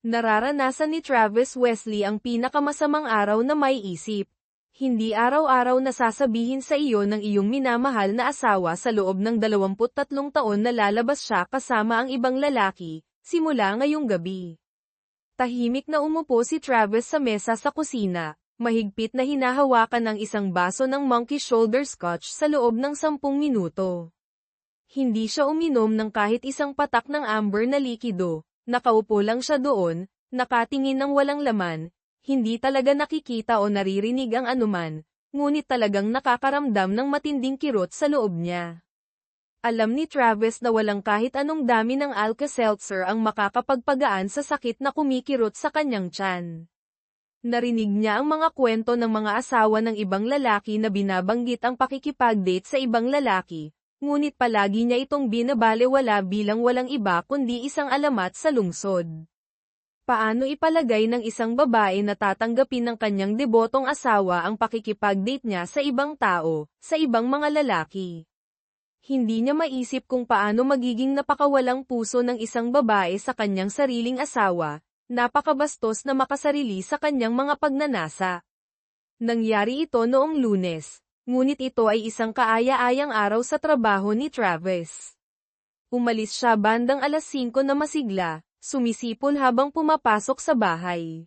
Nararanasan ni Travis Wesley ang pinakamasamang araw na may isip. Hindi araw-araw na sasabihin sa iyo ng iyong minamahal na asawa sa loob ng 23 taon na lalabas siya kasama ang ibang lalaki, simula ngayong gabi. Tahimik na umupo si Travis sa mesa sa kusina, mahigpit na hinahawakan ng isang baso ng monkey shoulder scotch sa loob ng 10 minuto. Hindi siya uminom ng kahit isang patak ng amber na likido. Nakaupo lang siya doon, nakatingin ng walang laman, hindi talaga nakikita o naririnig ang anuman, ngunit talagang nakakaramdam ng matinding kirot sa loob niya. Alam ni Travis na walang kahit anong dami ng Alka-Seltzer ang makakapagpagaan sa sakit na kumikirot sa kanyang tiyan. Narinig niya ang mga kwento ng mga asawa ng ibang lalaki na binabanggit ang pakikipag-date sa ibang lalaki. Ngunit palagi niya itong binabalewala bilang walang iba kundi isang alamat sa lungsod. Paano ipalagay ng isang babae na tatanggapin ng kanyang debotong asawa ang pakikipag-date niya sa ibang tao, sa ibang mga lalaki? Hindi niya maisip kung paano magiging napakawalang puso ng isang babae sa kanyang sariling asawa, napakabastos na makasarili sa kanyang mga pagnanasa. Nangyari ito noong Lunes. Ngunit ito ay isang kaaya-ayang araw sa trabaho ni Travis. Umalis siya bandang 5:00 na masigla, sumisipol habang pumapasok sa bahay.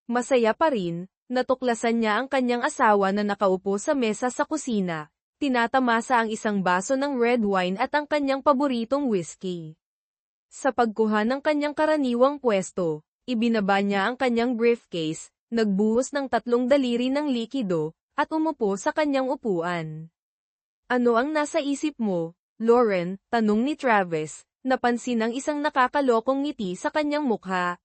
Masaya pa rin, natuklasan niya ang kanyang asawa na nakaupo sa mesa sa kusina, tinatamasa ang isang baso ng red wine at ang kanyang paboritong whiskey. Sa pagkuha ng kanyang karaniwang pwesto, ibinaba niya ang kanyang briefcase, nagbuhos ng 3 daliri ng likido, at umupo sa kanyang upuan. Ano ang nasa isip mo, Lauren? Tanong ni Travis, napansin ang isang nakakalokong ngiti sa kanyang mukha.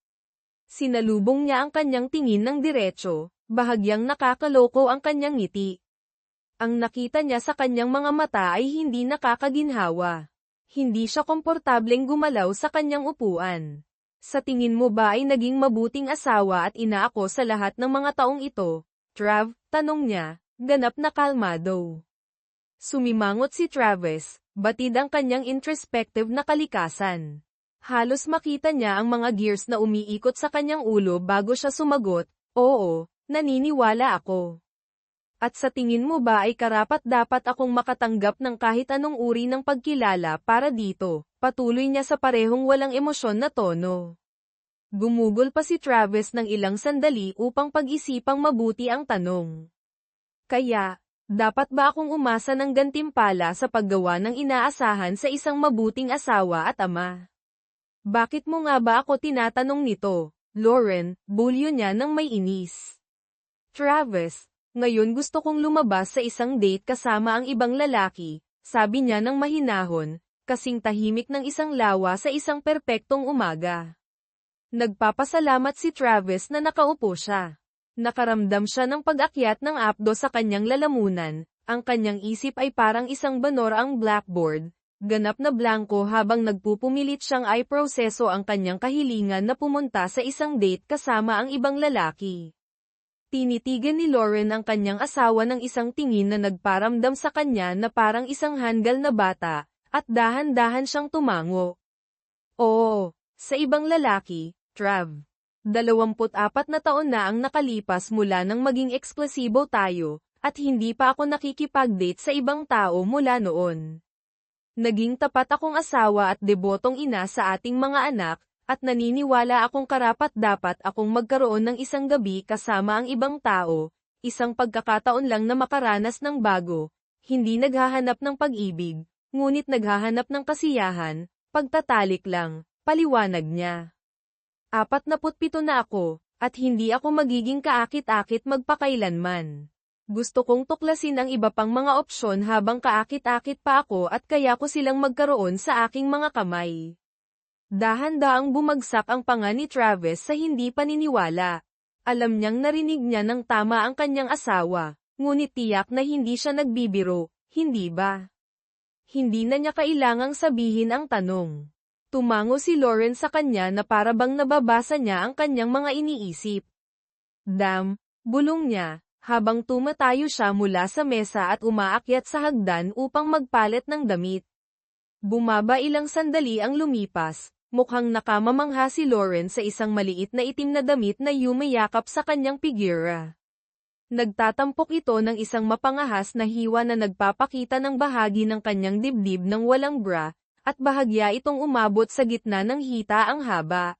Sinalubong niya ang kanyang tingin ng diretso, bahagyang nakakaloko ang kanyang ngiti. Ang nakita niya sa kanyang mga mata ay hindi nakakaginhawa. Hindi siya komportableng gumalaw sa kanyang upuan. Sa tingin mo ba ay naging mabuting asawa at ina ako sa lahat ng mga taong ito? Trav, tanong niya, ganap na kalmado. Sumimangot si Travis, batid ang kanyang introspective na kalikasan. Halos makita niya ang mga gears na umiikot sa kanyang ulo bago siya sumagot, oo, naniniwala ako. At sa tingin mo ba ay karapat-dapat akong makatanggap ng kahit anong uri ng pagkilala para dito? Patuloy niya sa parehong walang emosyon na tono. Gumugol pa si Travis ng ilang sandali upang pag-isipang mabuti ang tanong. Kaya, dapat ba akong umasa ng gantimpala sa paggawa ng inaasahan sa isang mabuting asawa at ama? Bakit mo nga ba ako tinatanong nito, Lauren? Bulyo niya ng may inis. Travis, ngayon gusto kong lumabas sa isang date kasama ang ibang lalaki, sabi niya ng mahinahon, kasing tahimik ng isang lawa sa isang perpektong umaga. Nagpapasalamat si Travis na nakaupo siya. Nakaramdam siya ng pag-akyat ng apdo sa kanyang lalamunan, ang kanyang isip ay parang isang banoraang blackboard, ganap na blanko habang nagpupumilit siyang ay proseso ang kanyang kahilingan na pumunta sa isang date kasama ang ibang lalaki. Tinitigan ni Lauren ang kanyang asawa ng isang tingin na nagparamdam sa kanya na parang isang handgal na bata, at dahan-dahan siyang tumango. Oo, sa ibang lalaki, Trav. 24 na taon na ang nakalipas mula nang maging eksklasibo tayo, at hindi pa ako nakikipag-date sa ibang tao mula noon. Naging tapat akong asawa at debotong ina sa ating mga anak, at naniniwala akong karapat-dapat akong magkaroon ng isang gabi kasama ang ibang tao, isang pagkakataon lang na makaranas ng bago, hindi naghahanap ng pag-ibig, ngunit naghahanap ng kasiyahan, pagtatalik lang, paliwanag niya. 47 na ako, at hindi ako magiging kaakit-akit magpakailanman. Gusto kong tuklasin ang iba pang mga opsyon habang kaakit-akit pa ako at kaya ko silang magkaroon sa aking mga kamay. Dahan-daang bumagsak ang panga ni Travis sa hindi paniniwala. Alam niyang narinig niya ng tama ang kanyang asawa, ngunit tiyak na hindi siya nagbibiro, hindi ba? Hindi na niya kailangang sabihin ang tanong. Tumango si Lauren sa kanya na para bang nababasa niya ang kanyang mga iniisip. Damn, bulong niya, habang tumatayo siya mula sa mesa at umaakyat sa hagdan upang magpalit ng damit. Bumaba ilang sandali ang lumipas, Mukhang nakamamangha si Lauren sa isang maliit na itim na damit na yumayakap sa kanyang figura. Nagtatampok ito ng isang mapangahas na hiwa na nagpapakita ng bahagi ng kanyang dibdib ng walang bra, at bahagya itong umabot sa gitna ng hita ang haba.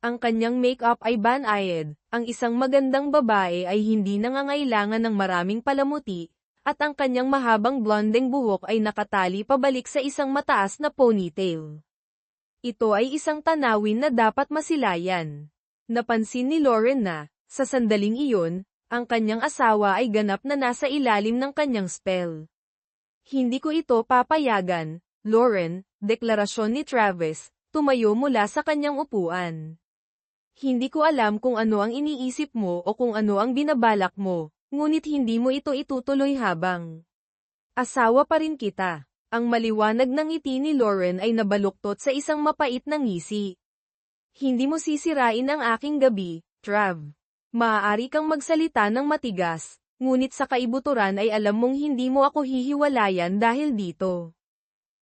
Ang kanyang make-up ay banayad, ang isang magandang babae ay hindi nangangailangan ng maraming palamuti, at ang kanyang mahabang blondeng buhok ay nakatali pabalik sa isang mataas na ponytail. Ito ay isang tanawin na dapat masilayan. Napansin ni Lauren na, sa sandaling iyon, ang kanyang asawa ay ganap na nasa ilalim ng kanyang spell. Hindi ko ito papayagan, Lauren, deklarasyon ni Travis, tumayo mula sa kanyang upuan. Hindi ko alam kung ano ang iniisip mo o kung ano ang binabalak mo, ngunit hindi mo ito itutuloy habang asawa pa rin kita. Ang maliwanag ng ngiti ni Lauren ay nabaluktot sa isang mapait na ngisi. Hindi mo sisirain ang aking gabi, Trav. Maaari kang magsalita ng matigas, ngunit sa kaibuturan ay alam mong hindi mo ako hihiwalayan dahil dito.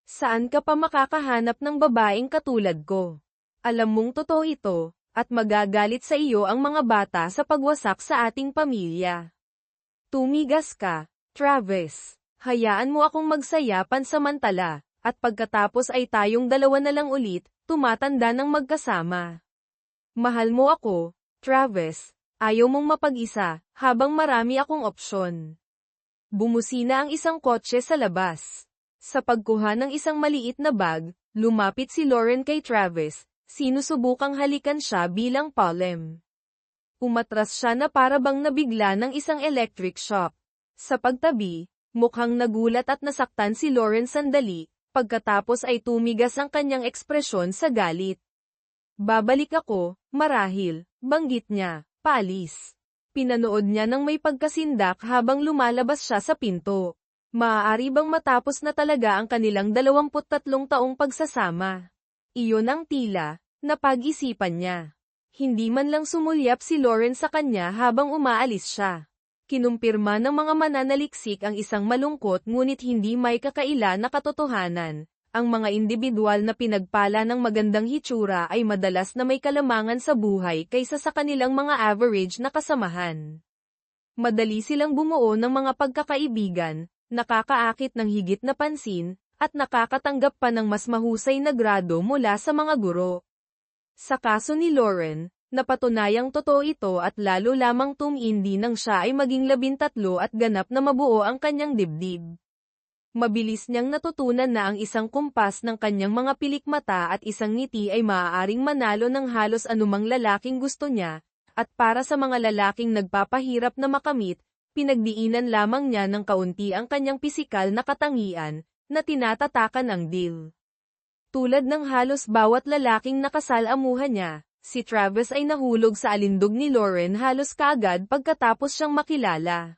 Saan ka pa makakahanap ng babaeng katulad ko? Alam mong totoo ito, at magagalit sa iyo ang mga bata sa pagwasak sa ating pamilya. Tumigas ka, Travis. Hayaan mo akong magsaya pansamantala, at pagkatapos ay tayong dalawa na lang ulit, tumatanda ng magkasama. Mahal mo ako, Travis, ayaw mong mapag-isa, habang marami akong opsyon. Bumusina ang isang kotse sa labas. Sa pagkuha ng isang maliit na bag, lumapit si Lauren kay Travis, sinusubukang halikan siya bilang palem. Umatras siya na para bang nabigla ng isang electric shock. Sa pagtabi, mukhang nagulat at nasaktan si Lauren sandali, pagkatapos ay tumigas ang kanyang ekspresyon sa galit. Babalik ako, marahil, banggit niya, paalis. Pinanood niya ng may pagkasindak habang lumalabas siya sa pinto. Maaari bang matapos na talaga ang kanilang 23 taong pagsasama? Iyon ang tila, napag-isipan niya. Hindi man lang sumulyap si Lauren sa kanya habang umaalis siya. Kinumpirma ng mga mananaliksik ang isang malungkot ngunit hindi may kakaila na katotohanan. Ang mga individual na pinagpala ng magandang hitsura ay madalas na may kalamangan sa buhay kaysa sa kanilang mga average na kasamahan. Madali silang bumuo ng mga pagkakaibigan, nakakaakit ng higit na pansin, at nakakatanggap pa ng mas mahusay na grado mula sa mga guro. Sa kaso ni Lauren, napatunayang totoo ito at lalo lamang tumindi nang siya ay maging 13 at ganap na mabuo ang kanyang dibdib. Mabilis niyang natutunan na ang isang kumpas ng kanyang mga pilikmata at isang ngiti ay maaaring manalo ng halos anumang lalaking gusto niya, at para sa mga lalaking nagpapahirap na makamit, pinagdiinan lamang niya ng kaunti ang kanyang pisikal na katangian, na tinatatakan ang deal. Tulad ng halos bawat lalaking nakasalamuhan niya, si Travis ay nahulog sa alindog ni Lauren halos kaagad pagkatapos siyang makilala.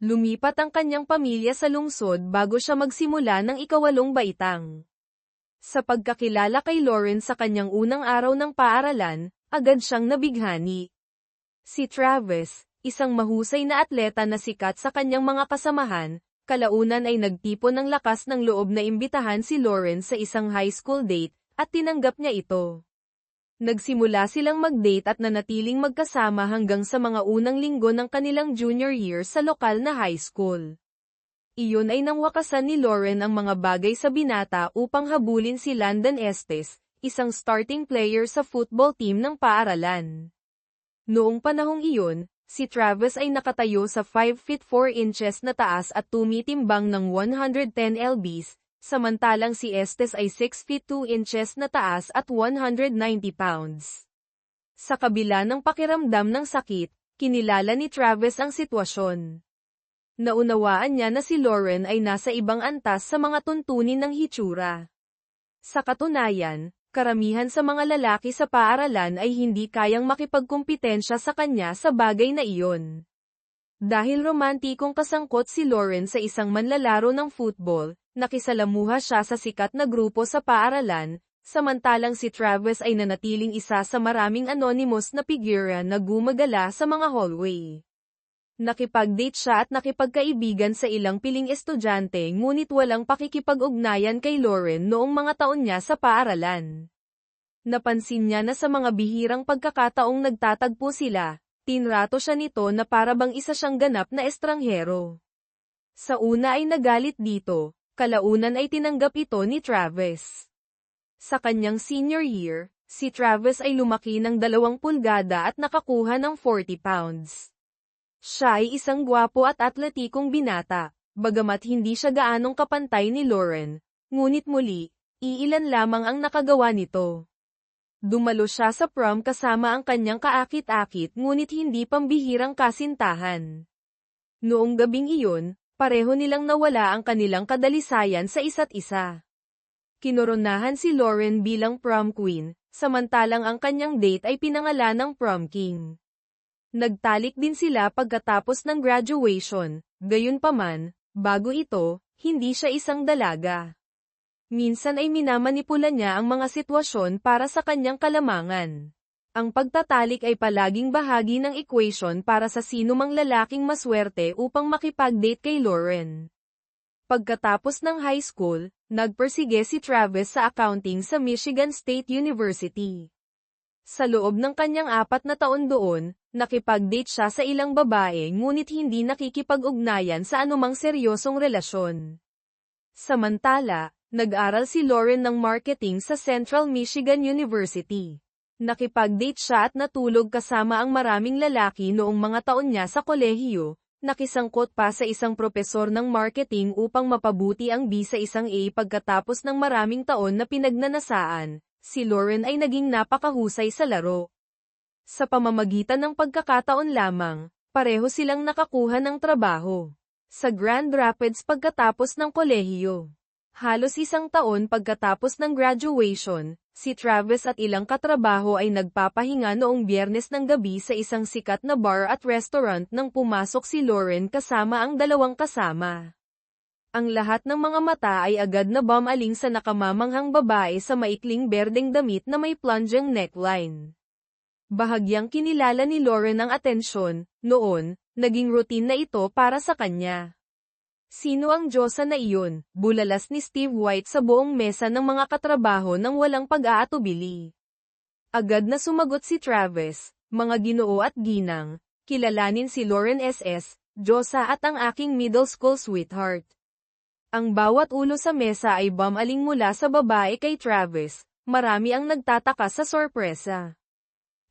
Lumipat ang kanyang pamilya sa lungsod bago siya magsimula ng ika-8 baitang. Sa pagkakilala kay Lauren sa kanyang unang araw ng paaralan, agad siyang nabighani. Si Travis, isang mahusay na atleta na sikat sa kanyang mga kasamahan, kalaunan ay nagtipon ng lakas ng loob na imbitahan si Lauren sa isang high school date, at tinanggap niya ito. Nagsimula silang mag-date at nanatiling magkasama hanggang sa mga unang linggo ng kanilang junior year sa lokal na high school. Iyon ay nang wakasan ni Lauren ang mga bagay sa binata upang habulin si Landon Estes, isang starting player sa football team ng paaralan. Noong panahong iyon, si Travis ay nakatayo sa 5 feet 4 inches na taas at tumitimbang ng 110 lbs, samantalang si Estes ay 6 feet 2 inches na taas at 190 pounds. Sa kabila ng pakiramdam ng sakit, kinilala ni Travis ang sitwasyon. Naunawaan niya na si Lauren ay nasa ibang antas sa mga tuntunin ng hitsura. Sa katunayan, karamihan sa mga lalaki sa paaralan ay hindi kayang makipagkumpitensya sa kanya sa bagay na iyon. Dahil romantikong kasangkot si Lauren sa isang manlalaro ng football, nakisalamuha siya sa sikat na grupo sa paaralan, samantalang si Travis ay nanatiling isa sa maraming anonymous na figura na gumagala sa mga hallway. Nakipag-date siya at nakipagkaibigan sa ilang piling estudyante ngunit walang pakikipag-ugnayan kay Lauren noong mga taon niya sa paaralan. Napansin niya na sa mga bihirang pagkakataong nagtatagpo sila, tinrato siya nito na para bang isa siyang ganap na estranghero. Sa una ay nagalit dito, kalaunan ay tinanggap ito ni Travis. Sa kanyang senior year, si Travis ay lumaki ng 2 pulgada at nakakuha ng 40 pounds. Siya ay isang gwapo at atletikong binata, bagamat hindi siya gaanong kapantay ni Lauren, ngunit muli, iilan lamang ang nakagawa nito. Dumalo siya sa prom kasama ang kanyang kaakit-akit ngunit hindi pambihirang kasintahan. Noong gabing iyon, pareho nilang nawala ang kanilang kadalisayan sa isa't isa. Kinoronahan si Lauren bilang prom queen, samantalang ang kanyang date ay pinangalan ng prom king. Nagtalik din sila pagkatapos ng graduation, gayunpaman, bago ito, hindi siya isang dalaga. Minsan ay minamanipula niya ang mga sitwasyon para sa kanyang kalamangan. Ang pagtatalik ay palaging bahagi ng equation para sa sinumang lalaking maswerte upang makipag-date kay Lauren. Pagkatapos ng high school, nagpersige si Travis sa accounting sa Michigan State University. Sa loob ng kanyang 4 na taon doon, nakipag-date siya sa ilang babae ngunit hindi nakikipag-ugnayan sa anumang seryosong relasyon. Samantala, nag-aral si Lauren ng marketing sa Central Michigan University. Nakipag-date siya at natulog kasama ang maraming lalaki noong mga taon niya sa kolehiyo, nakisangkot pa sa isang propesor ng marketing upang mapabuti ang B sa isang A pagkatapos ng maraming taon na pinagnanasaan. Si Lauren ay naging napakahusay sa laro. Sa pamamagitan ng pagkakataon lamang, pareho silang nakakuha ng trabaho sa Grand Rapids pagkatapos ng kolehiyo. Halos isang taon pagkatapos ng graduation, si Travis at ilang katrabaho ay nagpapahinga noong Biyernes ng gabi sa isang sikat na bar at restaurant nang pumasok si Lauren kasama ang 2 kasama. Ang lahat ng mga mata ay agad na bumaling sa nakamamanghang babae sa maikling berdeng damit na may plunging neckline. Bahagyang kinilala ni Lauren ang atensyon, noon, naging routine na ito para sa kanya. Sino ang Diyosa na iyon? Bulalas ni Steve White sa buong mesa ng mga katrabaho nang walang pag-aatubili. Agad na sumagot si Travis, mga ginoo at ginang, kilalanin si Lauren SS, Diyosa at ang aking middle school sweetheart. Ang bawat ulo sa mesa ay bumaling mula sa babae kay Travis, marami ang nagtataka sa sorpresa.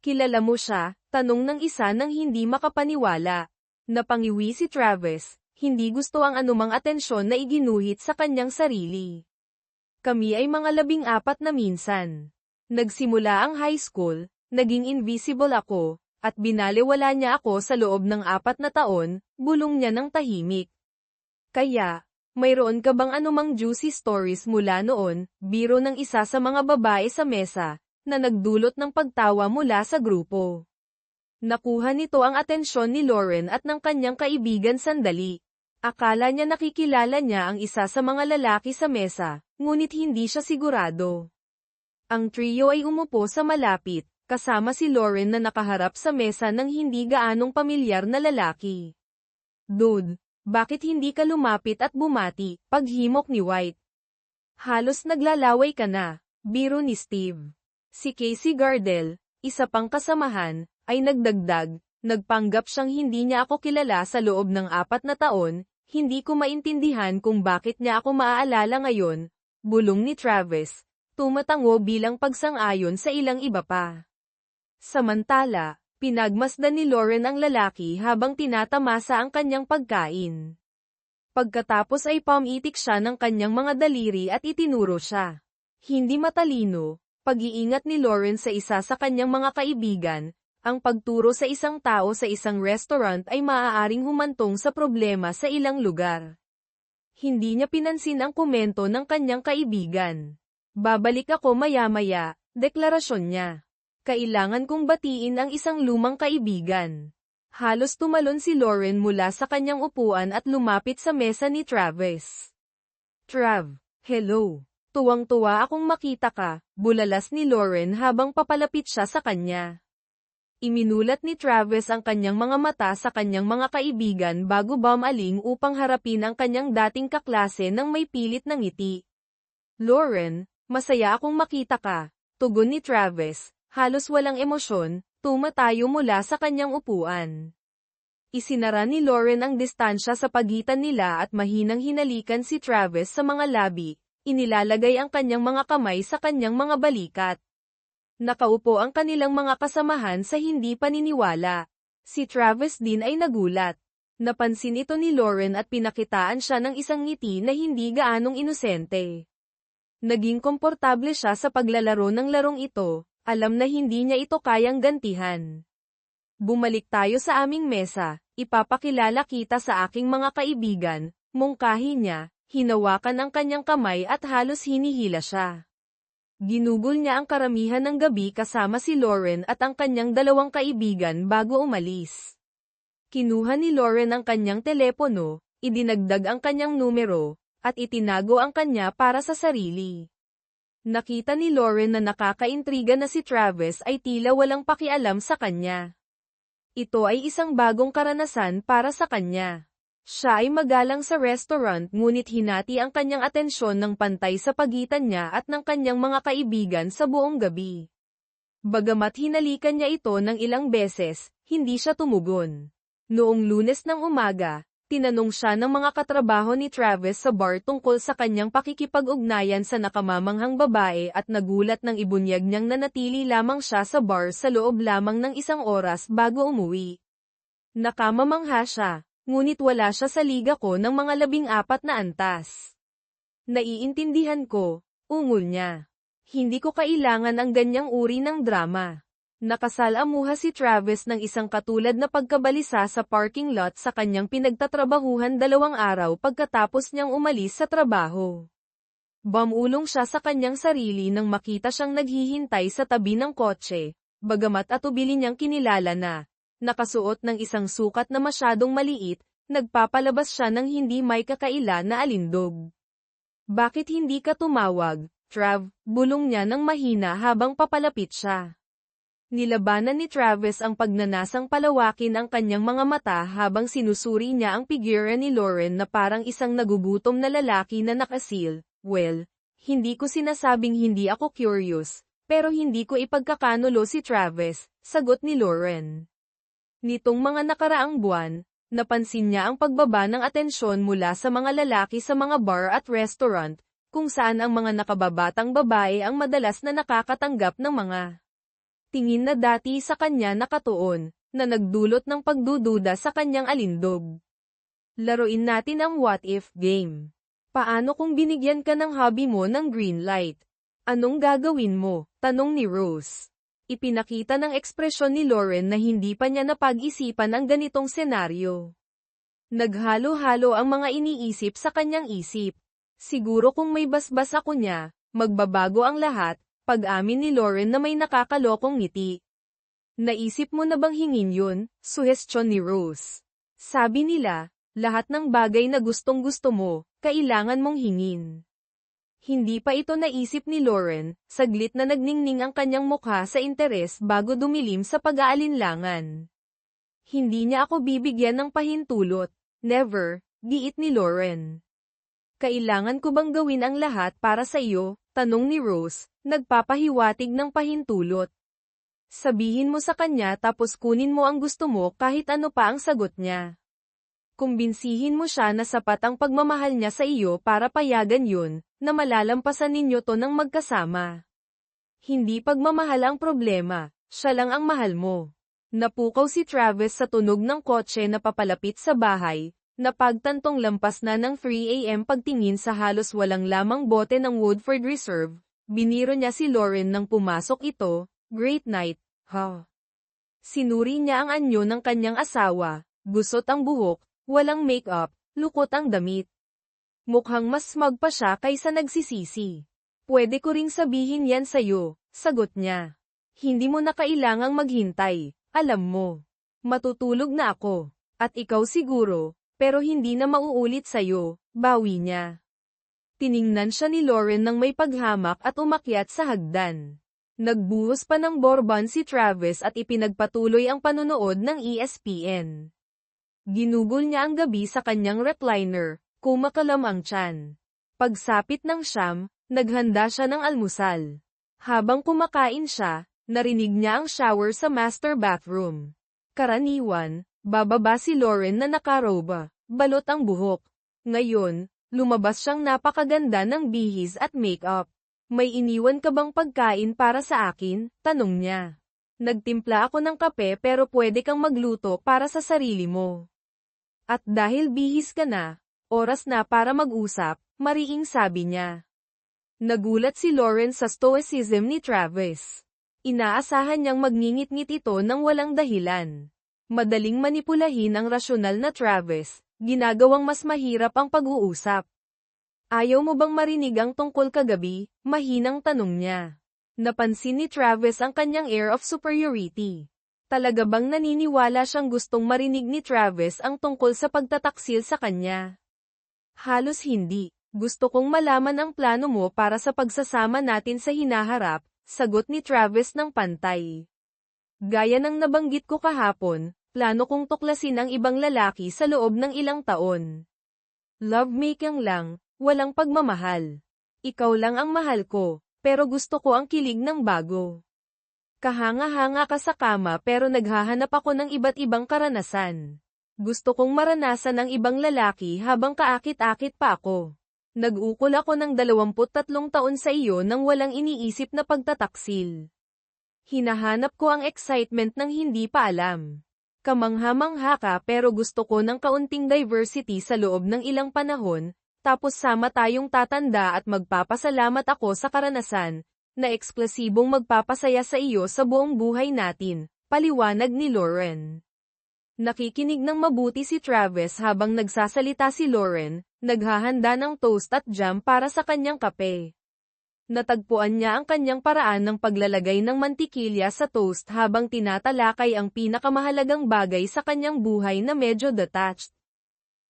Kilala mo siya? Tanong ng isa nang hindi makapaniwala. Napangiwi si Travis. Hindi gusto ang anumang atensyon na iginuhit sa kanyang sarili. Kami ay mga 14 na minsan. Nagsimula ang high school, naging invisible ako, at binaliwala niya ako sa loob ng 4 na taon, bulong niya ng tahimik. Kaya, mayroon ka bang anumang juicy stories mula noon? Biro ng isa sa mga babae sa mesa, na nagdulot ng pagtawa mula sa grupo. Nakuha nito ang atensyon ni Lauren at ng kanyang kaibigan sandali. Akala niya nakikilala niya ang isa sa mga lalaki sa mesa, ngunit hindi siya sigurado. Ang trio ay umupo sa malapit, kasama si Lauren na nakaharap sa mesa ng hindi gaanong pamilyar na lalaki. Dude, bakit hindi ka lumapit at bumati? Paghimok ni White. Halos naglalaway ka na, biro ni Steve. Si Casey Gardel, isa pang kasamahan, ay nagdagdag, nagpanggap siyang hindi niya ako kilala sa loob ng 4 na taon. Hindi ko maintindihan kung bakit niya ako maaalala ngayon, bulong ni Travis, tumatango bilang pagsang-ayon sa ilang iba pa. Samantala, pinagmasdan ni Lauren ang lalaki habang tinatamasa ang kanyang pagkain. Pagkatapos ay pumitik siya ng kanyang mga daliri at itinuro siya. Hindi matalino, pag-iingat ni Lauren sa isa sa kanyang mga kaibigan. Ang pagturo sa isang tao sa isang restaurant ay maaaring humantong sa problema sa ilang lugar. Hindi niya pinansin ang komento ng kanyang kaibigan. Babalik ako maya-maya, deklarasyon niya. Kailangan kong batiin ang isang lumang kaibigan. Halos tumalon si Lauren mula sa kanyang upuan at lumapit sa mesa ni Travis. Trav, hello. Tuwang-tuwa akong makita ka, bulalas ni Lauren habang papalapit siya sa kanya. Iminulat ni Travis ang kanyang mga mata sa kanyang mga kaibigan bago bumaling upang harapin ang kanyang dating kaklase ng may pilit na ngiti. Lauren, masaya akong makita ka. Tugon ni Travis, halos walang emosyon, tumatayo mula sa kanyang upuan. Isinara ni Lauren ang distansya sa pagitan nila at mahinang hinalikan si Travis sa mga labi, inilalagay ang kanyang mga kamay sa kanyang mga balikat. Nakaupo ang kanilang mga kasamahan sa hindi paniniwala. Si Travis din ay nagulat. Napansin ito ni Lauren at pinakitaan siya ng isang ngiti na hindi gaanong inosente. Naging komportable siya sa paglalaro ng larong ito, alam na hindi niya ito kayang gantihan. Bumalik tayo sa aming mesa, ipapakilala kita sa aking mga kaibigan, mungkahi niya, hinawakan ang kanyang kamay at halos hinihila siya. Ginugol niya ang karamihan ng gabi kasama si Lauren at ang kanyang dalawang kaibigan bago umalis. Kinuha ni Lauren ang kanyang telepono, idinagdag ang kanyang numero, at itinago ang kanya para sa sarili. Nakita ni Lauren na nakakaintriga na si Travis ay tila walang pakialam sa kanya. Ito ay isang bagong karanasan para sa kanya. Siya ay magalang sa restaurant ngunit hinati ang kanyang atensyon ng pantay sa pagitan niya at ng kanyang mga kaibigan sa buong gabi. Bagamat hinalikan niya ito ng ilang beses, hindi siya tumugon. Noong Lunes ng umaga, tinanong siya ng mga katrabaho ni Travis sa bar tungkol sa kanyang pakikipag-ugnayan sa nakamamanghang babae at nagulat nang ibunyag niyang nanatili lamang siya sa bar sa loob lamang ng 1 oras bago umuwi. Nakamamangha siya, ngunit wala siya sa liga ko ng mga 14 na antas. Naiintindihan ko, ungol niya. Hindi ko kailangan ang ganyang uri ng drama. Nakasalamuha si Travis ng isang katulad na pagkabalisa sa parking lot sa kanyang pinagtatrabahuhan 2 araw pagkatapos niyang umalis sa trabaho. Bumulong siya sa kanyang sarili nang makita siyang naghihintay sa tabi ng kotse, bagamat atubili niyang kinilala na, nakasuot ng isang sukat na masyadong maliit, nagpapalabas siya ng hindi may kakaila na alindog. Bakit hindi ka tumawag, Trav? Bulong niya ng mahina habang papalapit siya. Nilabanan ni Travis ang pagnanasang palawakin ang kanyang mga mata habang sinusuri niya ang figura ni Lauren na parang isang nagugutom na lalaki na nakasil. Well, hindi ko sinasabing hindi ako curious, pero hindi ko ipagkakanulo si Travis, sagot ni Lauren. Nitong mga nakaraang buwan, napansin niya ang pagbaba ng atensyon mula sa mga lalaki sa mga bar at restaurant, kung saan ang mga nakababatang babae ang madalas na nakakatanggap ng mga tingin na dati sa kanya nakatuon, na nagdulot ng pagdududa sa kanyang alindog. Laruin natin ang what-if game. Paano kung binigyan ka ng hobby mo ng green light? Anong gagawin mo? Tanong ni Rose. Ipinakita ng ekspresyon ni Lauren na hindi pa niya napag-isipan ang ganitong senaryo. Naghalo-halo ang mga iniisip sa kanyang isip. Siguro kung may basbas ako niya, magbabago ang lahat. Pag-amin ni Lauren na may nakakalokong ngiti. Naisip mo na bang hingin yun? Suhestyon ni Rose. Sabi nila, lahat ng bagay na gustong-gusto mo, kailangan mong hingin. Hindi pa ito naisip ni Lauren, saglit na nagningning ang kanyang mukha sa interes bago dumilim sa pag-aalinlangan. Hindi niya ako bibigyan ng pahintulot. Never, giit ni Lauren. Kailangan ko bang gawin ang lahat para sa iyo? Tanong ni Rose, nagpapahiwatig ng pahintulot. Sabihin mo sa kanya tapos kunin mo ang gusto mo kahit ano pa ang sagot niya. Kumbinsihin mo siya na sapat ang pagmamahal niya sa iyo para payagan yun, na malalampasan ninyo to ng magkasama. Hindi pagmamahal ang problema, siya lang ang mahal mo. Napukaw si Travis sa tunog ng kotse na papalapit sa bahay. Napagtantong lampas na ng 3 AM pagtingin sa halos walang lamang bote ng Woodford Reserve, biniro niya si Lauren nang pumasok ito, "Great night, ha?" Sinuri niya ang anyo ng kanyang asawa, gusot ang buhok, walang make-up, lukot ang damit. Mukhang mas smug pa siya kaysa nagsisisi. "Pwede ko ring sabihin yan sa'yo," sagot niya. "Hindi mo na kailangang maghintay, alam mo. Matutulog na ako. At ikaw siguro. Pero hindi na mauulit sa'yo," bawi niya. Tiningnan siya ni Lauren nang may paghamak at umakyat sa hagdan. Nagbuhos pa ng bourbon si Travis at ipinagpatuloy ang panonood ng ESPN. Ginugol niya ang gabi sa kanyang recliner, kumakalam ang tiyan. Pagsapit ng siyam, naghanda siya ng almusal. Habang kumakain siya, narinig niya ang shower sa master bathroom. Karaniwan, bababa si Lauren na nakaroba, balot ang buhok. Ngayon, lumabas siyang napakaganda ng bihis at makeup. May iniwan ka bang pagkain para sa akin? Tanong niya. Nagtimpla ako ng kape pero pwede kang magluto para sa sarili mo. At dahil bihis ka na, oras na para mag-usap, mariing sabi niya. Nagulat si Lauren sa stoicism ni Travis. Inaasahan niyang magngingit-ngit ito ng walang dahilan. Madaling manipulahin ang rasyonal na Travis, ginagawang mas mahirap ang pag-uusap. Ayaw mo bang marinig ang tungkol kagabi? Mahinang tanong niya. Napansin ni Travis ang kanyang air of superiority. Talaga bang naniniwala siyang gustong marinig ni Travis ang tungkol sa pagtataksil sa kanya? Halos hindi. Gusto kong malaman ang plano mo para sa pagsasama natin sa hinaharap, sagot ni Travis ng pantay. Gaya ng nabanggit ko kahapon, plano kong tuklasin ang ibang lalaki sa loob ng ilang taon. Lovemaking lang, walang pagmamahal. Ikaw lang ang mahal ko, pero gusto ko ang kilig ng bago. Kahanga-hanga ka sa kama pero naghahanap ako ng iba't ibang karanasan. Gusto kong maranasan ang ibang lalaki habang kaakit-akit pa ako. Nag-ukol ako ng 23 taon sa iyo nang walang iniisip na pagtataksil. Hinahanap ko ang excitement ng hindi pa alam. Kamangha-mangha ka pero gusto ko ng kaunting diversity sa loob ng ilang panahon, tapos sama tayong tatanda at magpapasalamat ako sa karanasan, na eksklusibong magpapasaya sa iyo sa buong buhay natin, paliwanag ni Lauren. Nakikinig ng mabuti si Travis habang nagsasalita si Lauren, naghahanda ng toast at jam para sa kanyang kape. Natagpuan niya ang kanyang paraan ng paglalagay ng mantikilya sa toast habang tinatalakay ang pinakamahalagang bagay sa kanyang buhay na medyo detached.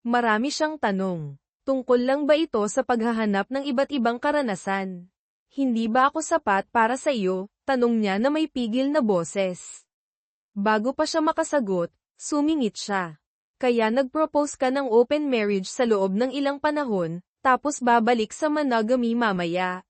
Marami siyang tanong. Tungkol lang ba ito sa paghahanap ng iba't ibang karanasan? Hindi ba ako sapat para sa iyo? Tanong niya na may pigil na boses. Bago pa siya makasagot, sumingit siya. Kaya nag-propose ka ng open marriage sa loob ng ilang panahon, tapos babalik sa monogamy mamaya.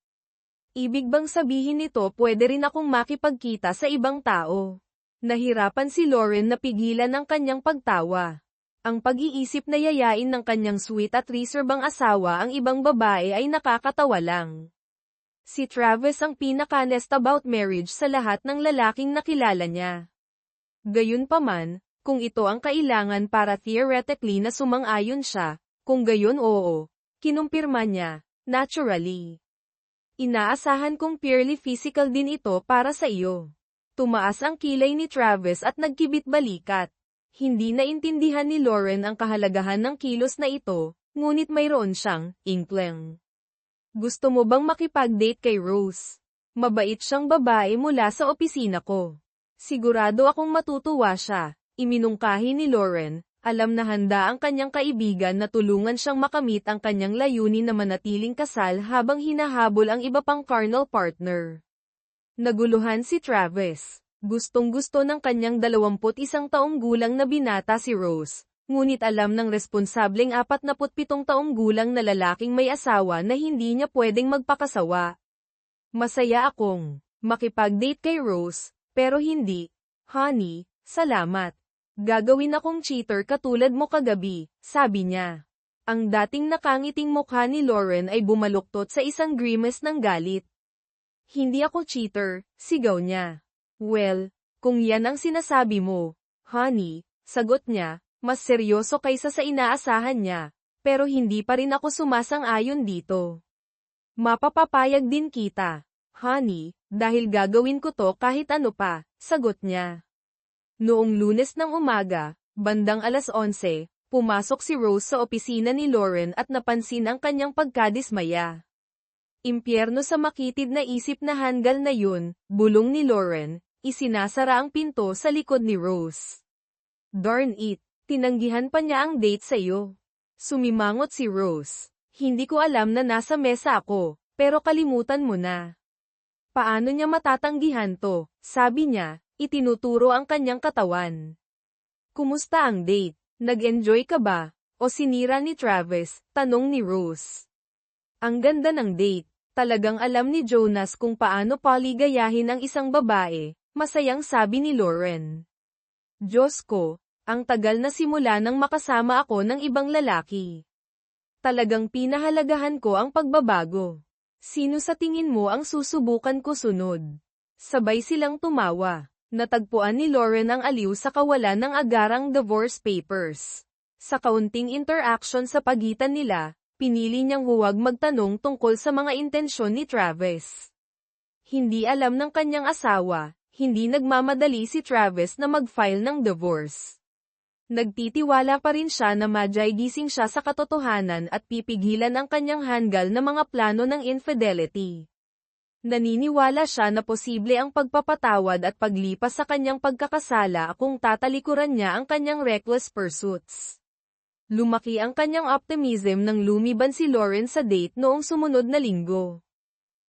Ibig bang sabihin nito pwede rin akong makipagkita sa ibang tao? Nahirapan si Lauren na pigilan ang kanyang pagtawa. Ang pag-iisip na yayain ng kanyang sweet at reservang asawa ang ibang babae ay nakakatawa lang. Si Travis ang pinaka-honest about marriage sa lahat ng lalaking nakilala niya. Gayunpaman, kung ito ang kailangan para theoretically na sumang-ayon siya, kung gayon oo, kinumpirma niya, naturally. Inaasahan kong purely physical din ito para sa iyo. Tumaas ang kilay ni Travis at nagkibit balikat. Hindi naintindihan ni Lauren ang kahalagahan ng kilos na ito, ngunit mayroon siyang inkling. Gusto mo bang makipag-date kay Rose? Mabait siyang babae mula sa opisina ko. Sigurado akong matutuwa siya. Iminungkahi ni Lauren, alam na handa ang kanyang kaibigan na tulungan siyang makamit ang kanyang layunin na manatiling kasal habang hinahabol ang iba pang carnal partner. Naguluhan si Travis. Gustong-gusto ng kanyang 21 taong gulang na binata si Rose, ngunit alam ng responsableng 47 taong gulang na lalaking may asawa na hindi niya pwedeng magpakasawa. Masaya akong makipag-date kay Rose, pero hindi, honey, salamat. Gagawin akong cheater katulad mo kagabi, sabi niya. Ang dating nakangiting mukha ni Lauren ay bumaluktot sa isang grimace ng galit. Hindi ako cheater, sigaw niya. Well, kung yan ang sinasabi mo, honey, sagot niya, mas seryoso kaysa sa inaasahan niya, pero hindi pa rin ako sumasang-ayon dito. Mapapapayag din kita, honey, dahil gagawin ko to kahit ano pa, sagot niya. Noong Lunes ng umaga, bandang 11:00, pumasok si Rose sa opisina ni Lauren at napansin ang kanyang pagkadismaya. Impyerno sa makitid na isip na hanggal na yun, bulong ni Lauren, isinasara ang pinto sa likod ni Rose. Darn it, tinanggihan pa niya ang date sa'yo. Sumimangot si Rose. Hindi ko alam na nasa mesa ako, pero kalimutan mo na. Paano niya matatanggihan to, sabi niya. Itinuturo ang kanyang katawan. Kumusta ang date? Nag-enjoy ka ba? O sinira ni Travis? Tanong ni Rose. Ang ganda ng date. Talagang alam ni Jonas kung paano paligayahin ang isang babae, masayang sabi ni Lauren. Diyos ko, ang tagal na simula nang makasama ako ng ibang lalaki. Talagang pinahalagahan ko ang pagbabago. Sino sa tingin mo ang susubukan ko sunod? Sabay silang tumawa. Natagpuan ni Lauren ang aliw sa kawalan ng agarang divorce papers. Sa kaunting interaction sa pagitan nila, pinili niyang huwag magtanong tungkol sa mga intensyon ni Travis. Hindi alam ng kanyang asawa, hindi nagmamadali si Travis na mag-file ng divorce. Nagtitiwala pa rin siya na gising siya sa katotohanan at pipigilan ang kanyang hanggal na mga plano ng infidelity. Naniniwala siya na posible ang pagpapatawad at paglipas sa kanyang pagkakasala kung tatalikuran niya ang kanyang reckless pursuits. Lumaki ang kanyang optimism nang lumiban si Lauren sa date noong sumunod na linggo.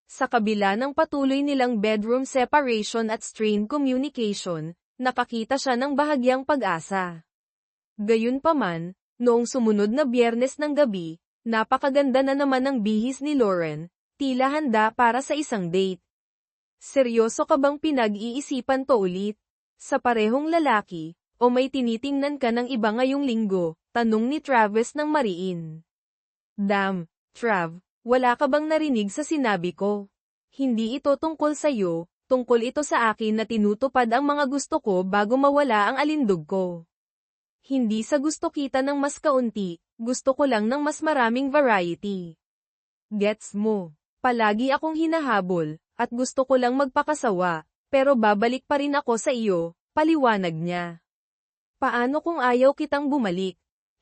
Sa kabila ng patuloy nilang bedroom separation at strained communication, nakakita siya ng bahagyang pag-asa. Gayunpaman, noong sumunod na Biyernes ng gabi, napakaganda na naman ng bihis ni Lauren, tila handa para sa isang date. Seryoso ka bang pinag-iisipan to ulit? Sa parehong lalaki, o may tinitingnan ka ng iba ngayong linggo? Tanong ni Travis ng mariin. Damn, Trav, wala ka bang narinig sa sinabi ko? Hindi ito tungkol sa'yo, tungkol ito sa akin na tinutupad ang mga gusto ko bago mawala ang alindog ko. Hindi sa gusto kita ng mas kaunti, gusto ko lang ng mas maraming variety. Gets mo? Palagi akong hinahabol, at gusto ko lang magpakasawa, pero babalik pa rin ako sa iyo, paliwanag niya. Paano kung ayaw kitang bumalik?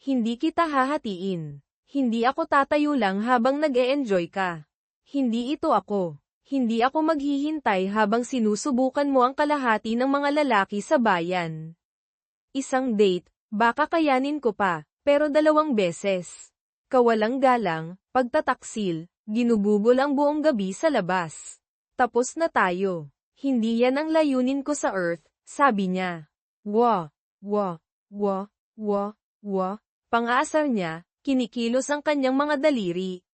Hindi kita hahatiin. Hindi ako tatayo lang habang nag-e-enjoy ka. Hindi ito ako. Hindi ako maghihintay habang sinusubukan mo ang kalahati ng mga lalaki sa bayan. Isang date, baka kayanin ko pa, pero 2 beses. Kawalang galang, pagtataksil, ginugugol ang buong gabi sa labas. Tapos na tayo. Hindi yan ang layunin ko sa Earth, sabi niya. Wah, wah, wah, wah, wah. Pang-aasar niya, kinikilos ang kanyang mga daliri.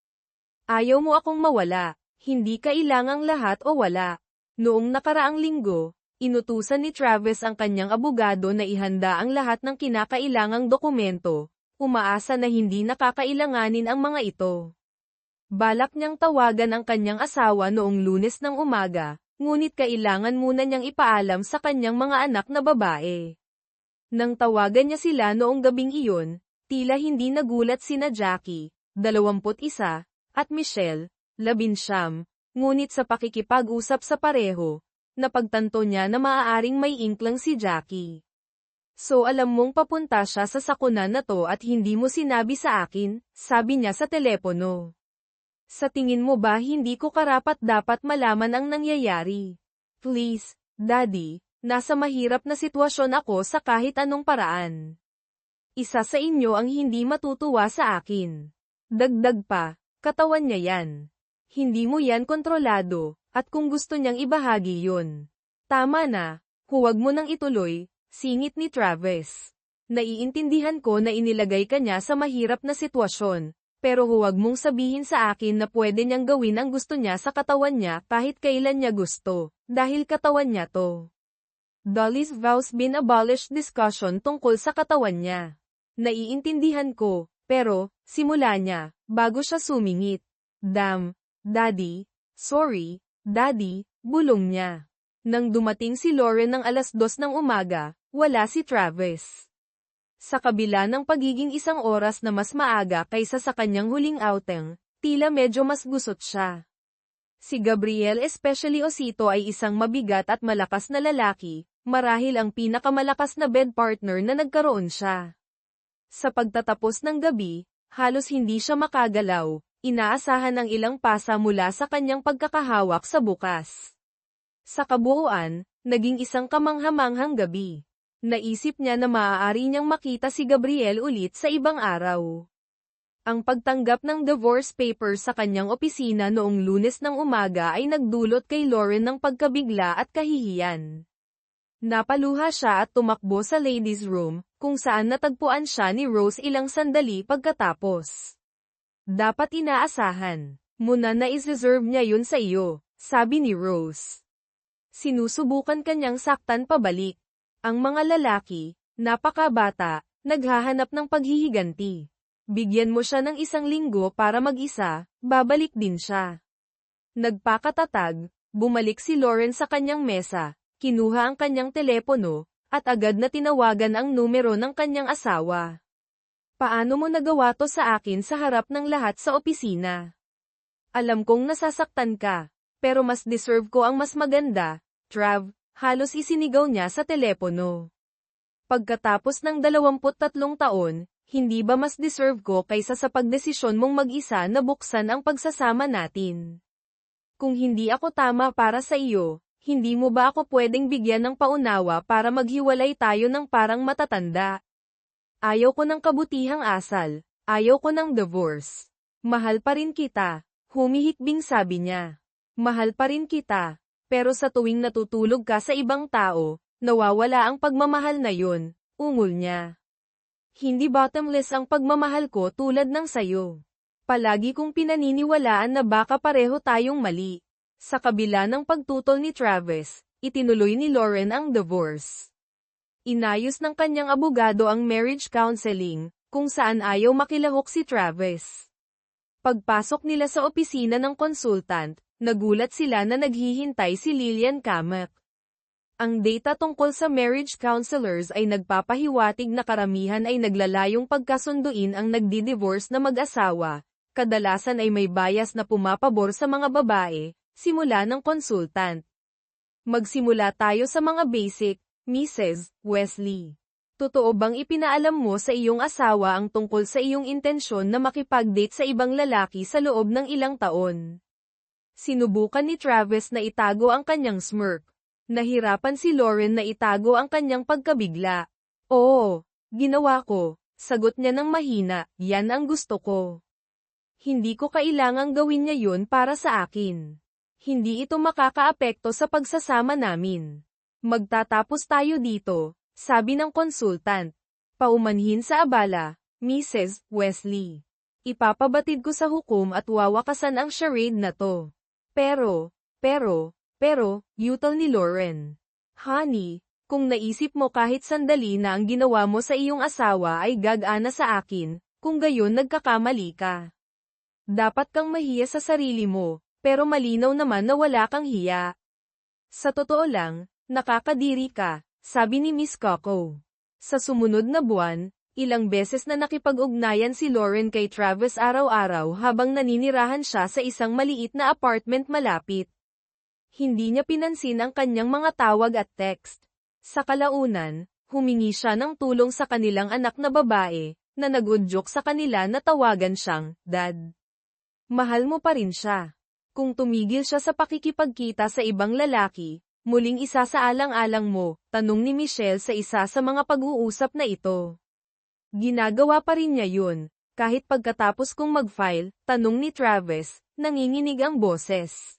Ayaw mo akong mawala, hindi kailangang lahat o wala. Noong nakaraang linggo, inutusan ni Travis ang kanyang abogado na ihanda ang lahat ng kinakailangang dokumento, umaasa na hindi nakakailanganin ang mga ito. Balak niyang tawagan ang kanyang asawa noong Lunes ng umaga, ngunit kailangan muna niyang ipaalam sa kanyang mga anak na babae. Nang tawagan niya sila noong gabing iyon, tila hindi nagulat sina Jackie, 21, at Michelle, 19, ngunit sa pakikipag-usap sa pareho, napagtanto niya na maaaring may inklang si Jackie. So alam mong papunta siya sa sakunan na to at hindi mo sinabi sa akin, sabi niya sa telepono. Sa tingin mo ba hindi ko karapat-dapat malaman ang nangyayari? Please, Daddy, nasa mahirap na sitwasyon ako sa kahit anong paraan. Isa sa inyo ang hindi matutuwa sa akin. Dagdag pa, katawan niya yan. Hindi mo yan kontrolado, at kung gusto niyang ibahagi yun. Tama na, huwag mo nang ituloy, singit ni Travis. Naiintindihan ko na inilagay ka niya sa mahirap na sitwasyon, pero huwag mong sabihin sa akin na pwede niyang gawin ang gusto niya sa katawan niya kahit kailan niya gusto, dahil katawan niya to. Dolly's vows been abolished discussion tungkol sa katawan niya. Naiintindihan ko, pero, simula niya, bago siya sumingit. Damn, Daddy, sorry, Daddy, bulong niya. Nang dumating si Lauren ng 2:00 ng umaga, wala si Travis. Sa kabila ng pagiging 1 oras na mas maaga kaysa sa kanyang huling outing, tila medyo mas gusot siya. Si Gabriel especially Osito ay isang mabigat at malakas na lalaki, marahil ang pinakamalakas na bed partner na nagkaroon siya. Sa pagtatapos ng gabi, halos hindi siya makagalaw, inaasahan ang ilang pasa mula sa kanyang pagkakahawak sa bukas. Sa kabuuan, naging isang kamanghamanghang gabi. Naisip niya na maaari niyang makita si Gabriel ulit sa ibang araw. Ang pagtanggap ng divorce papers sa kanyang opisina noong Lunes ng umaga ay nagdulot kay Lauren ng pagkabigla at kahihiyan. Napaluha siya at tumakbo sa ladies' room, kung saan natagpuan siya ni Rose ilang sandali pagkatapos. Dapat inaasahan. Muna na is-reserve niya yun sa iyo, sabi ni Rose. Sinusubukan kanyang saktan pabalik. Ang mga lalaki, napakabata, naghahanap ng paghihiganti. Bigyan mo siya ng 1 linggo para mag-isa, babalik din siya. Nagpakatatag, bumalik si Lauren sa kanyang mesa, kinuha ang kanyang telepono, at agad na tinawagan ang numero ng kanyang asawa. Paano mo nagawa to sa akin sa harap ng lahat sa opisina? Alam kong nasasaktan ka, pero mas deserve ko ang mas maganda, Trav, halos isinigaw niya sa telepono. Pagkatapos ng 23 taon, hindi ba mas deserve ko kaysa sa pagdesisyon mong mag-isa na buksan ang pagsasama natin? Kung hindi ako tama para sa iyo, hindi mo ba ako pwedeng bigyan ng paunawa para maghiwalay tayo ng parang matatanda? Ayaw ko ng kabutihang asal, ayaw ko ng divorce. Mahal pa rin kita, humihikbing sabi niya. Mahal pa rin kita, pero sa tuwing natutulog ka sa ibang tao, nawawala ang pagmamahal na yun, ungol niya. Hindi bottomless ang pagmamahal ko tulad ng sayo. Palagi kong pinaniniwalaan na baka pareho tayong mali. Sa kabila ng pagtutol ni Travis, itinuloy ni Lauren ang divorce. Inayos ng kanyang abogado ang marriage counseling, kung saan ayaw makilahok si Travis. Pagpasok nila sa opisina ng consultant, nagulat sila na naghihintay si Lillian Kamek. Ang data tungkol sa marriage counselors ay nagpapahiwatig na karamihan ay naglalayong pagkasunduin ang nagdi-divorce na mag-asawa, kadalasan ay may bias na pumapabor sa mga babae, simula ng consultant. Magsimula tayo sa mga basic, Mrs. Wesley. Totoo bang ipinaalam mo sa iyong asawa ang tungkol sa iyong intensyon na makipag-date sa ibang lalaki sa loob ng ilang taon? Sinubukan ni Travis na itago ang kanyang smirk. Nahirapan si Lauren na itago ang kanyang pagkabigla. Oo, ginawa ko, sagot niya ng mahina, yan ang gusto ko. Hindi ko kailangang gawin niya yun para sa akin. Hindi ito makakaapekto sa pagsasama namin. Magtatapos tayo dito, sabi ng consultant. Paumanhin sa abala, Mrs. Wesley. Ipapabatid ko sa hukom at wawakasan ang charade na to. Pero, yutal ni Lauren. Honey, kung naisip mo kahit sandali na ang ginawa mo sa iyong asawa ay gagana sa akin, kung gayon nagkakamali ka. Dapat kang mahiya sa sarili mo, pero malinaw naman na wala kang hiya. Sa totoo lang, nakakadiri ka, sabi ni Miss Coco. Sa sumunod na buwan, ilang beses na nakipag-ugnayan si Lauren kay Travis araw-araw habang naninirahan siya sa isang maliit na apartment malapit. Hindi niya pinansin ang kanyang mga tawag at text. Sa kalaunan, humingi siya ng tulong sa kanilang anak na babae, na nag-udyok sa kanila na tawagan siyang, Dad. Mahal mo pa rin siya. Kung tumigil siya sa pakikipagkita sa ibang lalaki, muling isasaalang-alang mo, tanong ni Michelle sa isa sa mga pag-uusap na ito. Ginagawa pa rin niya yun, kahit pagkatapos kong mag-file, tanong ni Travis, nanginginig ang boses.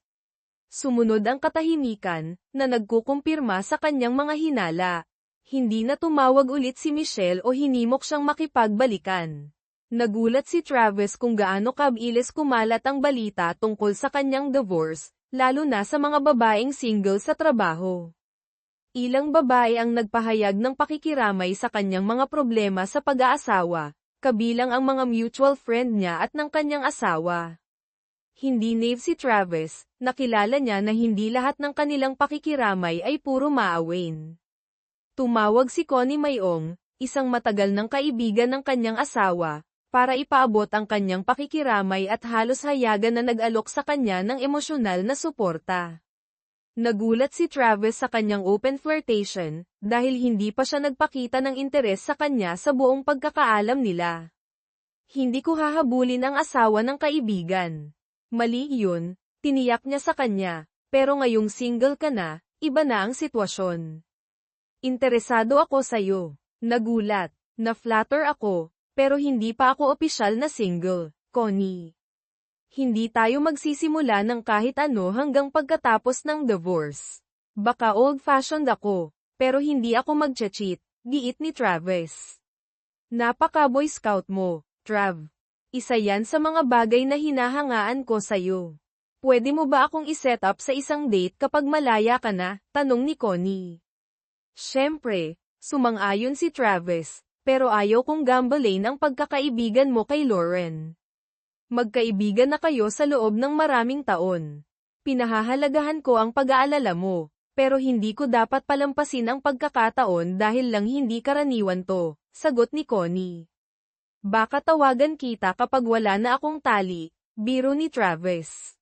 Sumunod ang katahimikan, na nagkukumpirma sa kanyang mga hinala. Hindi na tumawag ulit si Michelle o hinimok siyang makipagbalikan. Nagulat si Travis kung gaano kabilis kumalat ang balita tungkol sa kanyang divorce, lalo na sa mga babaeng single sa trabaho. Ilang babae ang nagpahayag ng pakikiramay sa kanyang mga problema sa pag-aasawa, kabilang ang mga mutual friend niya at ng kanyang asawa. Hindi naive si Travis, nakilala niya na hindi lahat ng kanilang pakikiramay ay puro maawin. Tumawag si Connie Mayong, isang matagal ng kaibigan ng kanyang asawa, para ipaabot ang kanyang pakikiramay at halos hayagan na nag-alok sa kanya ng emosyonal na suporta. Nagulat si Travis sa kanyang open flirtation, dahil hindi pa siya nagpakita ng interes sa kanya sa buong pagkakaalam nila. Hindi ko hahabulin ang asawa ng kaibigan. Mali yun, tiniyak niya sa kanya, pero ngayong single ka na, iba na ang sitwasyon. Interesado ako sa'yo. Nagulat, na-flatter ako, pero hindi pa ako opisyal na single, Connie. Hindi tayo magsisimula ng kahit ano hanggang pagkatapos ng divorce. Baka old-fashioned ako, pero hindi ako mag-cheat, giit ni Travis. Napaka-boy scout mo, Trav. Isa yan sa mga bagay na hinahangaan ko sa'yo. Pwede mo ba akong iset up sa isang date kapag malaya ka na? Tanong ni Connie. Siyempre, sumang-ayon si Travis, pero ayaw kong gambalain ang pagkakaibigan mo kay Lauren. Magkaibigan na kayo sa loob ng maraming taon. Pinahahalagahan ko ang pag-aalala mo, pero hindi ko dapat palampasin ang pagkakataon dahil lang hindi karaniwan to, sagot ni Connie. Baka tawagan kita kapag wala na akong tali, biro ni Travis.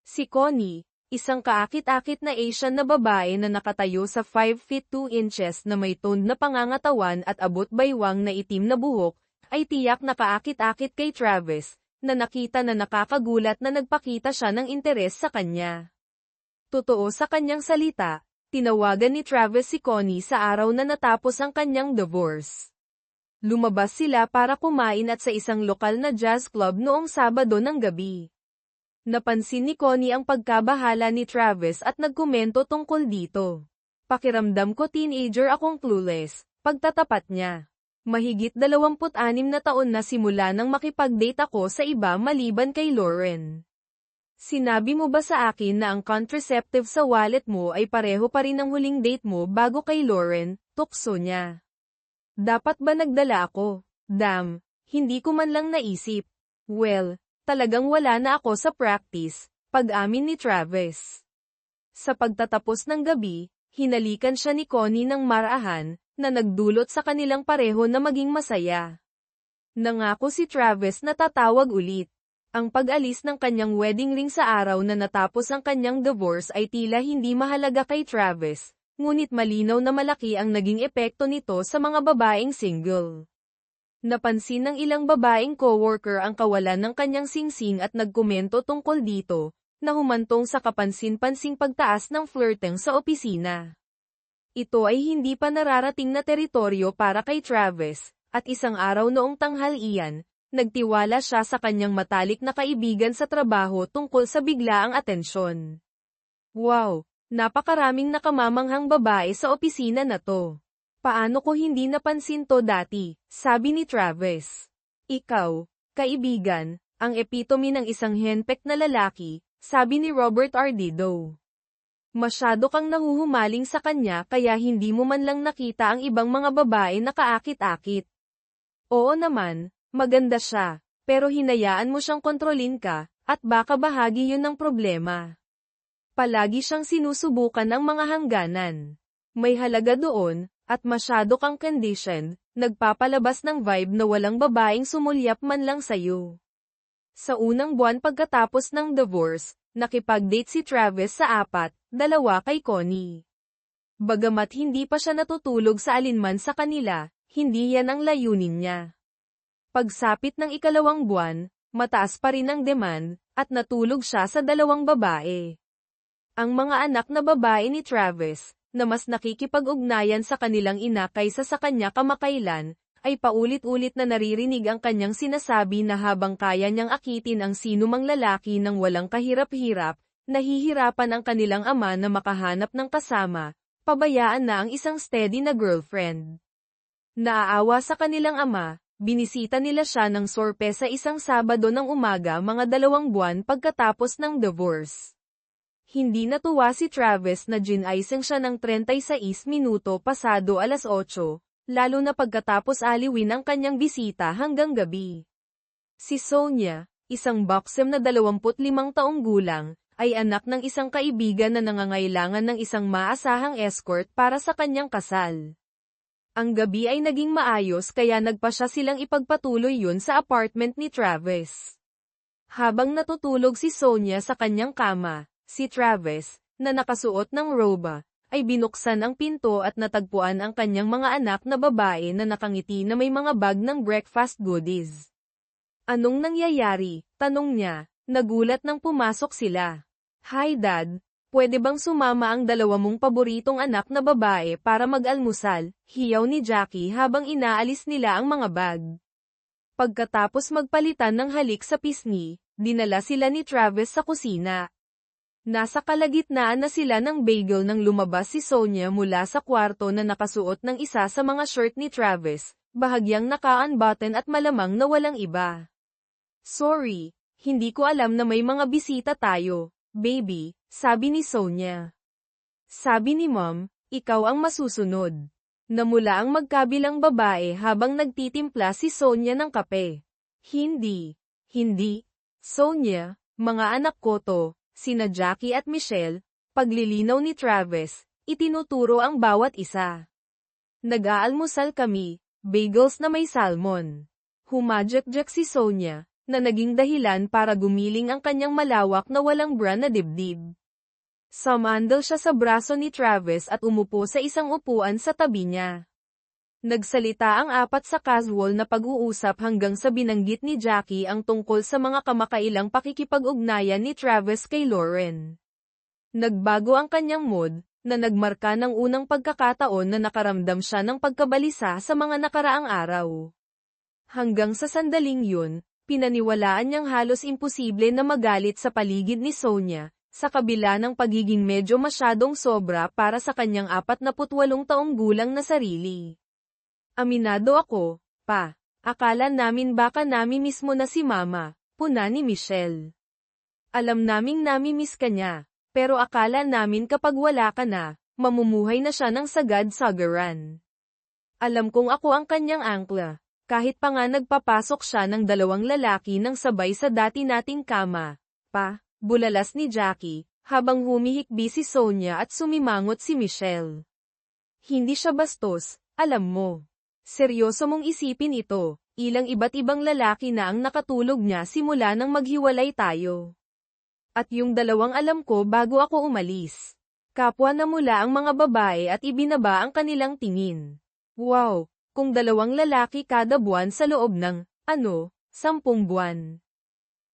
Si Connie, isang kaakit-akit na Asian na babae na nakatayo sa 5 feet 2 inches na may toned na pangangatawan at abot baywang na itim na buhok, ay tiyak na kaakit-akit kay Travis, na nakita na nakakagulat na nagpakita siya ng interes sa kanya. Totoo sa kanyang salita, tinawagan ni Travis si Connie sa araw na natapos ang kanyang divorce. Lumabas sila para kumain at sa isang lokal na jazz club noong Sabado ng gabi. Napansin ni Connie ang pagkabahala ni Travis at nagkomento tungkol dito. Pakiramdam ko teenager akong clueless, pagtatapat niya. Mahigit 26 na taon na simula nang makipag-date ako sa iba maliban kay Lauren. Sinabi mo ba sa akin na ang contraceptive sa wallet mo ay pareho pa rin ng huling date mo bago kay Lauren? Tukso niya. Dapat ba nagdala ako? Damn, hindi ko man lang naisip. Well, talagang wala na ako sa practice, pag-amin ni Travis. Sa pagtatapos ng gabi, hinalikan siya ni Connie ng marahan, na nagdulot sa kanilang pareho na maging masaya. Nangako si Travis na tatawag ulit. Ang pag-alis ng kanyang wedding ring sa araw na natapos ang kanyang divorce ay tila hindi mahalaga kay Travis. Ngunit malinaw na malaki ang naging epekto nito sa mga babaeng single. Napansin ng ilang babaeng coworker ang kawalan ng kanyang singsing at nagkomento tungkol dito, na humantong sa kapansin-pansing pagtaas ng flirting sa opisina. Ito ay hindi pa nararating na teritoryo para kay Travis, at isang araw noong tanghalian, nagtiwala siya sa kanyang matalik na kaibigan sa trabaho tungkol sa biglaang atensyon. Wow! Napakaraming nakamamanghang babae sa opisina na to. Paano ko hindi napansin to dati, sabi ni Travis. Ikaw, kaibigan, ang epitome ng isang henpecked na lalaki, sabi ni Robert Ardido. Masyado kang nahuhumaling sa kanya kaya hindi mo man lang nakita ang ibang mga babae na kaakit-akit. Oo naman, maganda siya, pero hinayaan mo siyang kontrolin ka, at baka bahagi yun ng problema. Palagi siyang sinusubukan ng mga hangganan. May halaga doon, at masyado kang conditioned, nagpapalabas ng vibe na walang babaeng sumulyap man lang sa'yo. Sa unang buwan pagkatapos ng divorce, nakipag-date si Travis sa 4, 2 kay Connie. Bagamat hindi pa siya natutulog sa alinman sa kanila, hindi yan ang layunin niya. Pagsapit ng 2 buwan, mataas pa rin ang demand, at natulog siya sa 2 babae. Ang mga anak na babae ni Travis, na mas nakikipag-ugnayan sa kanilang ina kaysa sa kanya kamakailan, ay paulit-ulit na naririnig ang kanyang sinasabi na habang kaya niyang akitin ang sinumang lalaki ng walang kahirap-hirap, nahihirapan ang kanilang ama na makahanap ng kasama, pabayaan na ang isang steady na girlfriend. Naaawa sa kanilang ama, binisita nila siya ng sorpresa isang Sabado ng umaga mga 2 buwan pagkatapos ng divorce. Hindi natuwa si Travis na ginaising siya ng 36 minuto pasado 8:00, lalo na pagkatapos aliwin ang kanyang bisita hanggang gabi. Si Sonia, isang buxom na 25 taong gulang, ay anak ng isang kaibigan na nangangailangan ng isang maasahang escort para sa kanyang kasal. Ang gabi ay naging maayos kaya nagpa siya silang ipagpatuloy yun sa apartment ni Travis. Habang natutulog si Sonia sa kanyang kama, si Travis, na nakasuot ng roba, ay binuksan ang pinto at natagpuan ang kanyang mga anak na babae na nakangiti na may mga bag ng breakfast goodies. Anong nangyayari? Tanong niya, nagulat nang pumasok sila. Hi Dad, pwede bang sumama ang 2 mong paboritong anak na babae para mag-almusal? Hiyaw ni Jackie habang inaalis nila ang mga bag. Pagkatapos magpalitan ng halik sa pisngi, dinala sila ni Travis sa kusina. Nasa kalagitnaan na sila ng bagel nang lumabas si Sonia mula sa kwarto na nakasuot ng isa sa mga shirt ni Travis, bahagyang naka-unbutton at malamang na walang iba. Sorry, hindi ko alam na may mga bisita tayo, baby, sabi ni Sonia. Sabi ni Mom, ikaw ang masusunod. Namula ang magkabilang babae habang nagtitimpla si Sonia ng kape. Hindi. Sonia, mga anak ko to, sina Jackie at Michelle, paglilinaw ni Travis, itinuturo ang bawat isa. Nag-aalmusal kami, bagels na may salmon. Humadyak-jak si Sonia, na naging dahilan para gumiling ang kanyang malawak na walang bra na dibdib. Sumandal siya sa braso ni Travis at umupo sa isang upuan sa tabi niya. Nagsalita ang apat sa casual na pag-uusap hanggang sa binanggit ni Jackie ang tungkol sa mga kamakailang pakikipag-ugnayan ni Travis kay Lauren. Nagbago ang kanyang mood, na nagmarka ng unang pagkakataon na nakaramdam siya ng pagkabalisa sa mga nakaraang araw. Hanggang sa sandaling yun, pinaniwalaan niyang halos imposible na magalit sa paligid ni Sonia, sa kabila ng pagiging medyo masyadong sobra para sa kanyang 48 taong gulang na sarili. Aminado ako, pa, akala namin baka namimiss mo na si Mama, puna ni Michelle. Alam naming namimiss ka niya, pero akala namin kapag wala ka na, mamumuhay na siya ng sagad-sagaran. Alam kong ako ang kanyang angkla, kahit pa nga nagpapasok siya ng 2 lalaki ng sabay sa dati nating kama, pa. Bulalas ni Jackie, habang humihikbi si Sonia at sumimangot si Michelle. Hindi siya bastos, alam mo. Seryoso mong isipin ito, ilang iba't ibang lalaki na ang nakatulog niya simula nang maghiwalay tayo. At yung 2 alam ko bago ako umalis. Kapwa na mula ang mga babae at ibinaba ang kanilang tingin. Wow, kung 2 lalaki kada buwan sa loob ng, 10 buwan.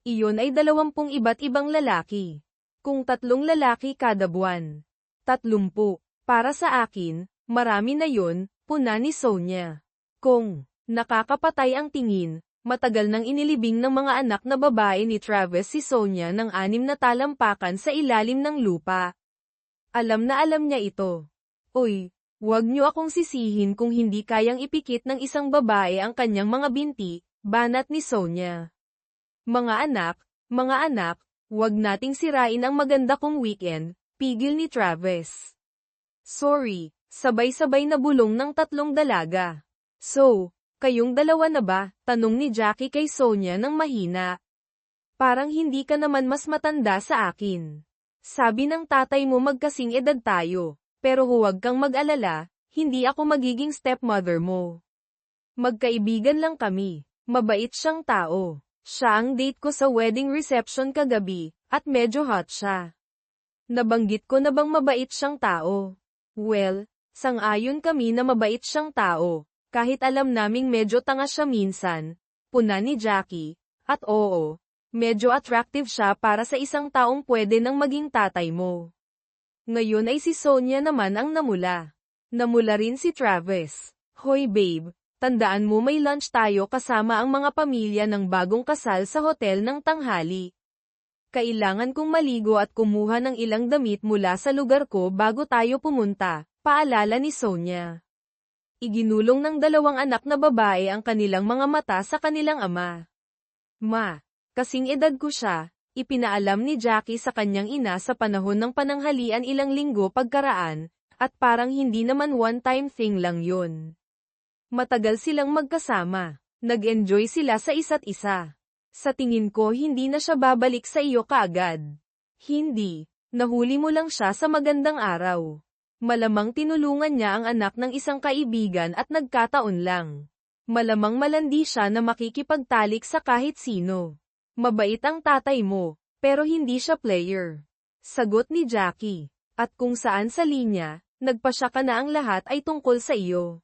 Iyon ay 20 iba't ibang lalaki. Kung 3 lalaki kada buwan. 30. Para sa akin, marami na yun, puna ni Sonia. Kung nakakapatay ang tingin, matagal nang inilibing ng mga anak na babae ni Travis si Sonia ng 6 na talampakan sa ilalim ng lupa. Alam na alam niya ito. Uy, huwag niyo akong sisihin kung hindi kayang ipikit ng isang babae ang kanyang mga binti, banat ni Sonia. Mga anak, huwag nating sirain ang maganda kong weekend, pigil ni Travis. Sorry, sabay-sabay na bulong ng 3 dalaga. So, kayong 2 na ba? Tanong ni Jackie kay Sonia ng mahina. Parang hindi ka naman mas matanda sa akin. Sabi ng tatay mo magkasing edad tayo, pero huwag kang mag-alala, hindi ako magiging stepmother mo. Magkaibigan lang kami, mabait siyang tao. Siya ang date ko sa wedding reception kagabi, at medyo hot siya. Nabanggit ko na bang mabait siyang tao? Well, sang-ayon kami na mabait siyang tao, kahit alam naming medyo tanga siya minsan, puna ni Jackie, at oo, medyo attractive siya para sa isang taong pwede nang maging tatay mo. Ngayon ay si Sonia naman ang namula. Namula rin si Travis. Hoy babe. Tandaan mo may lunch tayo kasama ang mga pamilya ng bagong kasal sa hotel ng tanghali. Kailangan kong maligo at kumuha ng ilang damit mula sa lugar ko bago tayo pumunta, paalala ni Sonia. Iginulong ng 2 anak na babae ang kanilang mga mata sa kanilang ama. Ma, kasing edad ko siya, ipinaalam ni Jackie sa kanyang ina sa panahon ng pananghalian ilang linggo pagkaraan, at parang hindi naman one-time thing lang yun. Matagal silang magkasama. Nag-enjoy sila sa isa't isa. Sa tingin ko hindi na siya babalik sa iyo kaagad. Hindi. Nahuli mo lang siya sa magandang araw. Malamang tinulungan niya ang anak ng isang kaibigan at nagkataon lang. Malamang malandi siya na makikipagtalik sa kahit sino. Mabait ang tatay mo, pero hindi siya player. Sagot ni Jackie. At kung saan sa linya, nagpasya ka na ang lahat ay tungkol sa iyo.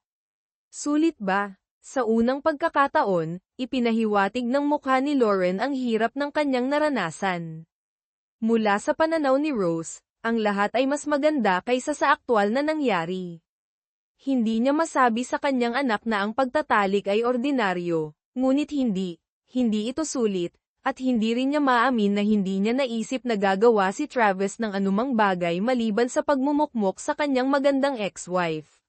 Sulit ba? Sa unang pagkakataon, ipinahiwatig ng mukha ni Lauren ang hirap ng kanyang naranasan. Mula sa pananaw ni Rose, ang lahat ay mas maganda kaysa sa aktwal na nangyari. Hindi niya masabi sa kanyang anak na ang pagtatalik ay ordinaryo, ngunit hindi ito sulit, at hindi rin niya maamin na hindi niya naisip na gagawa si Travis ng anumang bagay maliban sa pagmumukmok sa kanyang magandang ex-wife.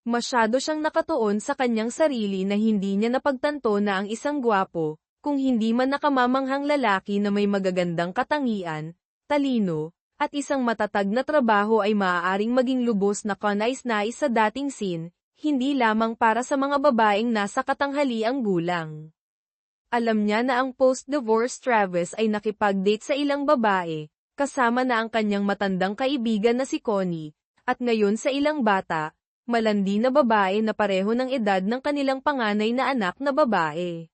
Masyado siyang nakatuon sa kanyang sarili na hindi niya napagtanto na ang isang gwapo, kung hindi man nakamamanghang lalaki na may magagandang katangian, talino, at isang matatag na trabaho ay maaaring maging lubos na kanais-nais sa dating scene, hindi lamang para sa mga babaeng nasa katanghaliang gulang. Alam niya na ang post-divorce Travis ay nakipag-date sa ilang babae, kasama na ang kanyang matandang kaibigan na si Connie, at ngayon sa ilang bata, malandi na babae na pareho ng edad ng kanilang panganay na anak na babae.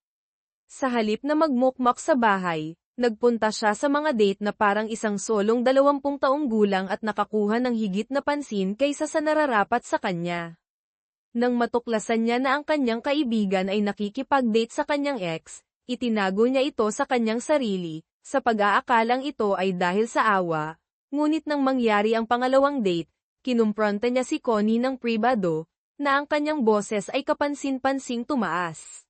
Sa halip na magmukmak sa bahay, nagpunta siya sa mga date na parang isang solong 20 taong gulang at nakakuha ng higit na pansin kaysa sa nararapat sa kanya. Nang matuklasan niya na ang kanyang kaibigan ay nakikipag-date sa kanyang ex, itinago niya ito sa kanyang sarili, sa pag-aakalang ito ay dahil sa awa, ngunit nang mangyari ang pangalawang date, kinumpronta niya si Connie ng pribado, na ang kanyang boses ay kapansin-pansing tumaas.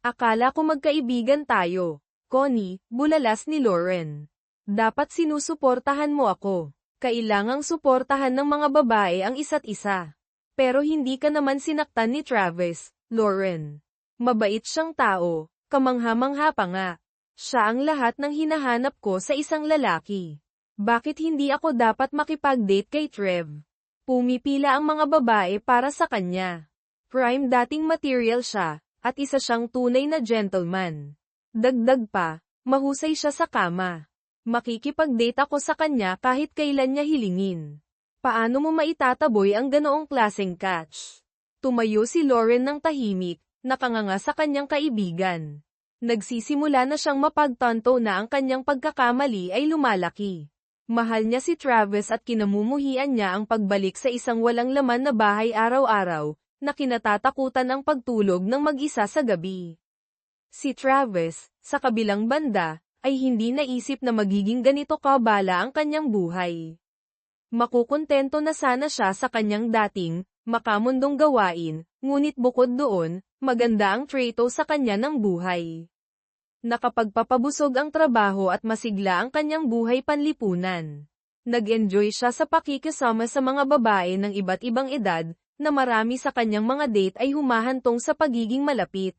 Akala ko magkaibigan tayo, Connie, bulalas ni Lauren. Dapat sinusuportahan mo ako. Kailangang suportahan ng mga babae ang isa't isa. Pero hindi ka naman sinaktan ni Travis, Lauren. Mabait siyang tao, kamangha-mangha pa nga. Siya ang lahat ng hinahanap ko sa isang lalaki. Bakit hindi ako dapat makipag-date kay Trev? Pumipila ang mga babae para sa kanya. Prime dating material siya, at isa siyang tunay na gentleman. Dagdag pa, mahusay siya sa kama. Makikipag-date ako sa kanya kahit kailan niya hilingin. Paano mo maitataboy ang ganoong klaseng catch? Tumayo si Lauren ng tahimik, nakanganga sa kanyang kaibigan. Nagsisimula na siyang mapagtanto na ang kanyang pagkakamali ay lumalaki. Mahal niya si Travis at kinamumuhian niya ang pagbalik sa isang walang laman na bahay araw-araw, na kinatatakutan ang pagtulog ng mag-isa sa gabi. Si Travis, sa kabilang banda, ay hindi naisip na magiging ganito kabala ang kanyang buhay. Makukontento na sana siya sa kanyang dating, makamundong gawain, ngunit bukod doon, maganda ang trato sa kanya ng buhay. Nakapagpapabusog ang trabaho at masigla ang kanyang buhay panlipunan. Nag-enjoy siya sa pakikisama sa mga babae ng iba't ibang edad, na marami sa kanyang mga date ay humahantong sa pagiging malapit.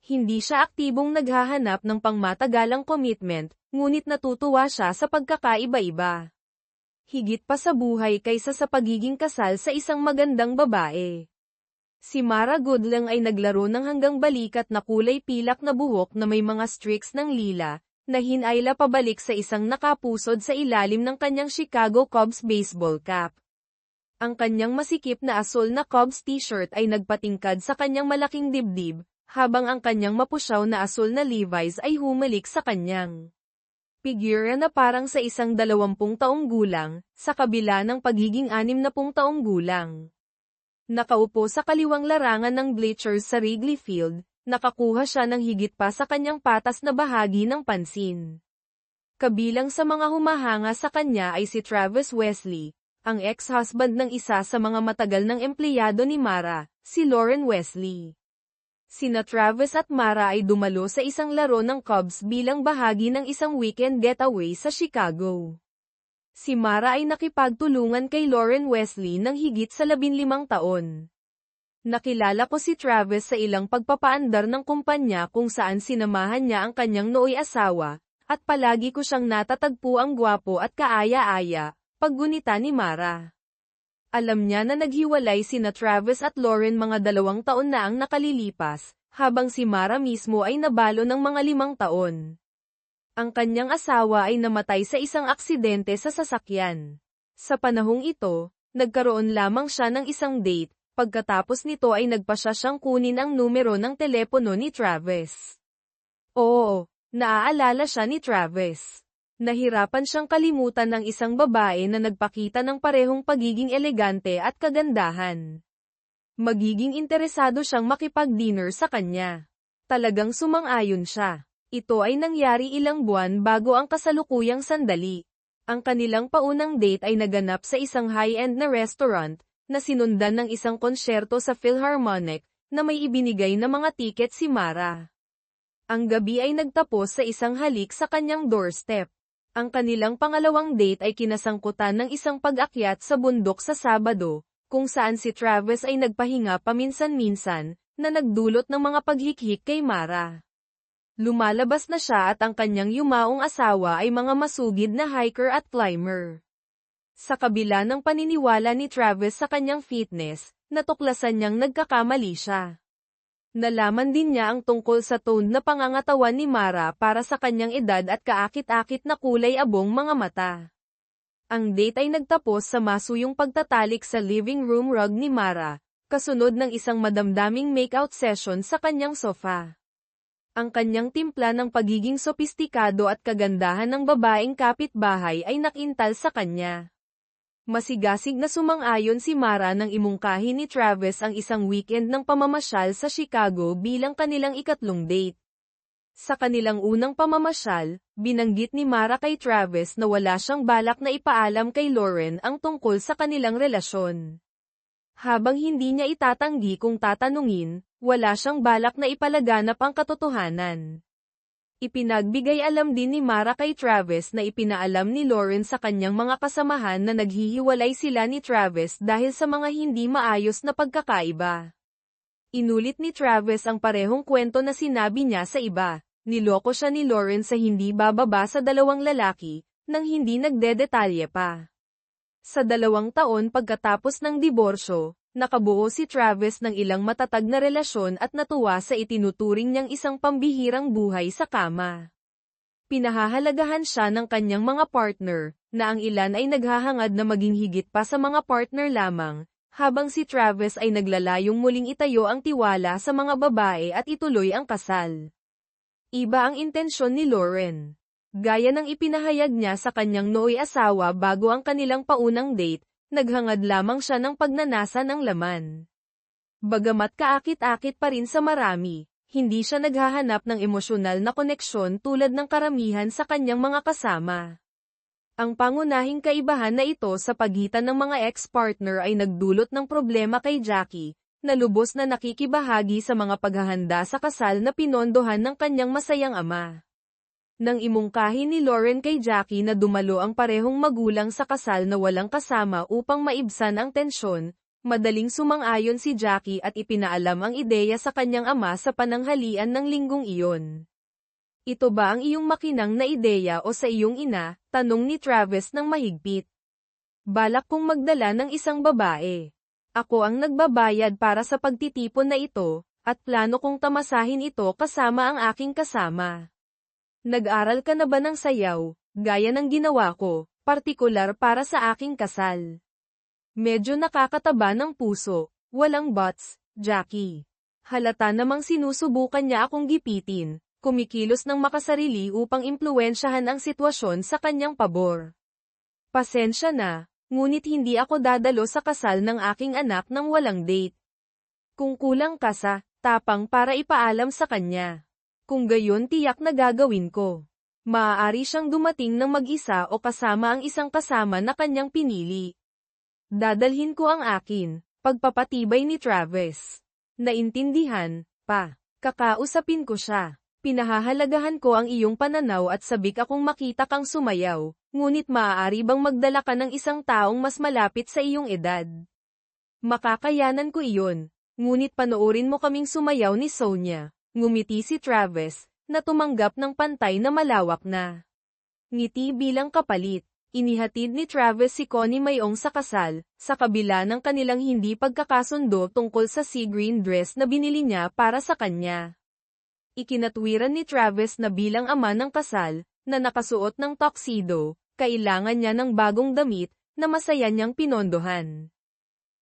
Hindi siya aktibong naghahanap ng pangmatagalang commitment, ngunit natutuwa siya sa pagkakaiba-iba. Higit pa sa buhay kaysa sa pagiging kasal sa isang magandang babae. Si Mara Goodlang ay naglaro ng hanggang balikat na kulay pilak na buhok na may mga streaks ng lila, na hinayla pabalik sa isang nakapusod sa ilalim ng kanyang Chicago Cubs baseball cap. Ang kanyang masikip na asul na Cubs t-shirt ay nagpatingkad sa kanyang malaking dibdib, habang ang kanyang mapusyaw na asul na Levi's ay humalik sa kanyang figura na parang sa isang 20 taong gulang, sa kabila ng pagiging 60 taong gulang. Nakaupo sa kaliwang larangan ng bleachers sa Wrigley Field, nakakuha siya ng higit pa sa kanyang patas na bahagi ng pansin. Kabilang sa mga humahanga sa kanya ay si Travis Wesley, ang ex-husband ng isa sa mga matagal ng empleyado ni Mara, si Lauren Wesley. Sina Travis at Mara ay dumalo sa isang laro ng Cubs bilang bahagi ng isang weekend getaway sa Chicago. Si Mara ay nakipagtulungan kay Lauren Wesley ng higit sa 15 taon. Nakilala ko si Travis sa ilang pagpapaandar ng kumpanya kung saan sinamahan niya ang kanyang nooy asawa, at palagi ko siyang natatagpo ang gwapo at kaaya-aya, paggunita ni Mara. Alam niya na naghiwalay sina Travis at Lauren mga 2 taon na ang nakalilipas, habang si Mara mismo ay nabalo ng mga 5 taon. Ang kanyang asawa ay namatay sa isang aksidente sa sasakyan. Sa panahong ito, nagkaroon lamang siya ng isang date, pagkatapos nito ay nagpasya siyang kunin ang numero ng telepono ni Travis. Oo, naaalala siya ni Travis. Nahirapan siyang kalimutan ng isang babae na nagpakita ng parehong pagiging elegante at kagandahan. Magiging interesado siyang makipag-dinner sa kanya. Talagang sumang-ayon siya. Ito ay nangyari ilang buwan bago ang kasalukuyang sandali. Ang kanilang paunang date ay naganap sa isang high-end na restaurant, na sinundan ng isang konsyerto sa Philharmonic, na may ibinigay na mga tiket si Mara. Ang gabi ay nagtapos sa isang halik sa kanyang doorstep. Ang kanilang pangalawang date ay kinasangkutan ng isang pag-akyat sa bundok sa Sabado, kung saan si Travis ay nagpahinga paminsan-minsan, na nagdulot ng mga paghikhik kay Mara. Lumalabas na siya at ang kanyang yumaong asawa ay mga masugid na hiker at climber. Sa kabila ng paniniwala ni Travis sa kanyang fitness, natuklasan niyang nagkakamali siya. Nalaman din niya ang tungkol sa toned na pangangatawan ni Mara para sa kanyang edad at kaakit-akit na kulay abong mga mata. Ang date ay nagtapos sa masuyong pagtatalik sa living room rug ni Mara, kasunod ng isang madamdaming makeout session sa kanyang sofa. Ang kanyang timpla ng pagiging sopistikado at kagandahan ng babaeng kapitbahay ay nakintal sa kanya. Masigasig na sumang-ayon si Mara nang imungkahi ni Travis ang isang weekend ng pamamasyal sa Chicago bilang kanilang ikatlong date. Sa kanilang unang pamamasyal, binanggit ni Mara kay Travis na wala siyang balak na ipaalam kay Lauren ang tungkol sa kanilang relasyon. Habang hindi niya itatanggi kung tatanungin, wala siyang balak na ipalaganap ang katotohanan. Ipinagbigay alam din ni Mara kay Travis na ipinaalam ni Lauren sa kanyang mga kasamahan na naghihiwalay sila ni Travis dahil sa mga hindi maayos na pagkakaiba. Inulit ni Travis ang parehong kwento na sinabi niya sa iba. Niloko siya ni Lauren sa hindi bababa sa dalawang lalaki, nang hindi nagdedetalye pa. Sa 2 taon pagkatapos ng diborsyo, nakabuo si Travis ng ilang matatag na relasyon at natuwa sa itinuturing niyang isang pambihirang buhay sa kama. Pinahahalagahan siya ng kanyang mga partner, na ang ilan ay naghahangad na maging higit pa sa mga partner lamang, habang si Travis ay naglalayong muling itayo ang tiwala sa mga babae at ituloy ang kasal. Iba ang intensyon ni Lauren. Gaya ng ipinahayag niya sa kanyang nooy asawa bago ang kanilang paunang date, naghangad lamang siya ng pagnanasa ng laman. Bagamat kaakit-akit pa rin sa marami, hindi siya naghahanap ng emosyonal na koneksyon tulad ng karamihan sa kanyang mga kasama. Ang pangunahing kaibahan na ito sa pagitan ng mga ex-partner ay nagdulot ng problema kay Jackie, na lubos na nakikibahagi sa mga paghahanda sa kasal na pinondohan ng kanyang masayang ama. Nang imungkahi ni Lauren kay Jackie na dumalo ang parehong magulang sa kasal na walang kasama upang maibsan ang tensyon, madaling sumang-ayon si Jackie at ipinaalam ang ideya sa kanyang ama sa pananghalian ng linggong iyon. Ito ba ang iyong makinang na ideya o sa iyong ina? Tanong ni Travis ng mahigpit. Balak kong magdala ng isang babae. Ako ang nagbabayad para sa pagtitipon na ito, at plano kong tamasahin ito kasama ang aking kasama. Nag-aral ka na ba ng sayaw, gaya ng ginawa ko, partikular para sa aking kasal? Medyo nakakataba ng puso, walang buts, Jackie. Halata namang sinusubukan niya akong gipitin, kumikilos ng makasarili upang impluwensyahan ang sitwasyon sa kanyang pabor. Pasensya na, ngunit hindi ako dadalo sa kasal ng aking anak nang walang date. Kung kulang ka sa tapang para ipaalam sa kanya. Kung gayon tiyak na gagawin ko. Maaari siyang dumating ng mag-isa o kasama ang isang kasama na kanyang pinili. Dadalhin ko ang akin, pagpapatibay ni Travis. Naintindihan, pa. Kakausapin ko siya. Pinahahalagahan ko ang iyong pananaw at sabik akong makita kang sumayaw, ngunit maaari bang magdala ka ng isang taong mas malapit sa iyong edad? Makakayanan ko iyon, ngunit panoorin mo kaming sumayaw ni Sonia. Ngumiti si Travis, na tumanggap ng pantay na malawak na ngiti bilang kapalit. Inihatid ni Travis si Connie Mayong sa kasal, sa kabila ng kanilang hindi pagkakasundo tungkol sa sea green dress na binili niya para sa kanya. Ikinatwiran ni Travis na bilang ama ng kasal, na nakasuot ng tuxedo, kailangan niya ng bagong damit, na masaya niyang pinondohan.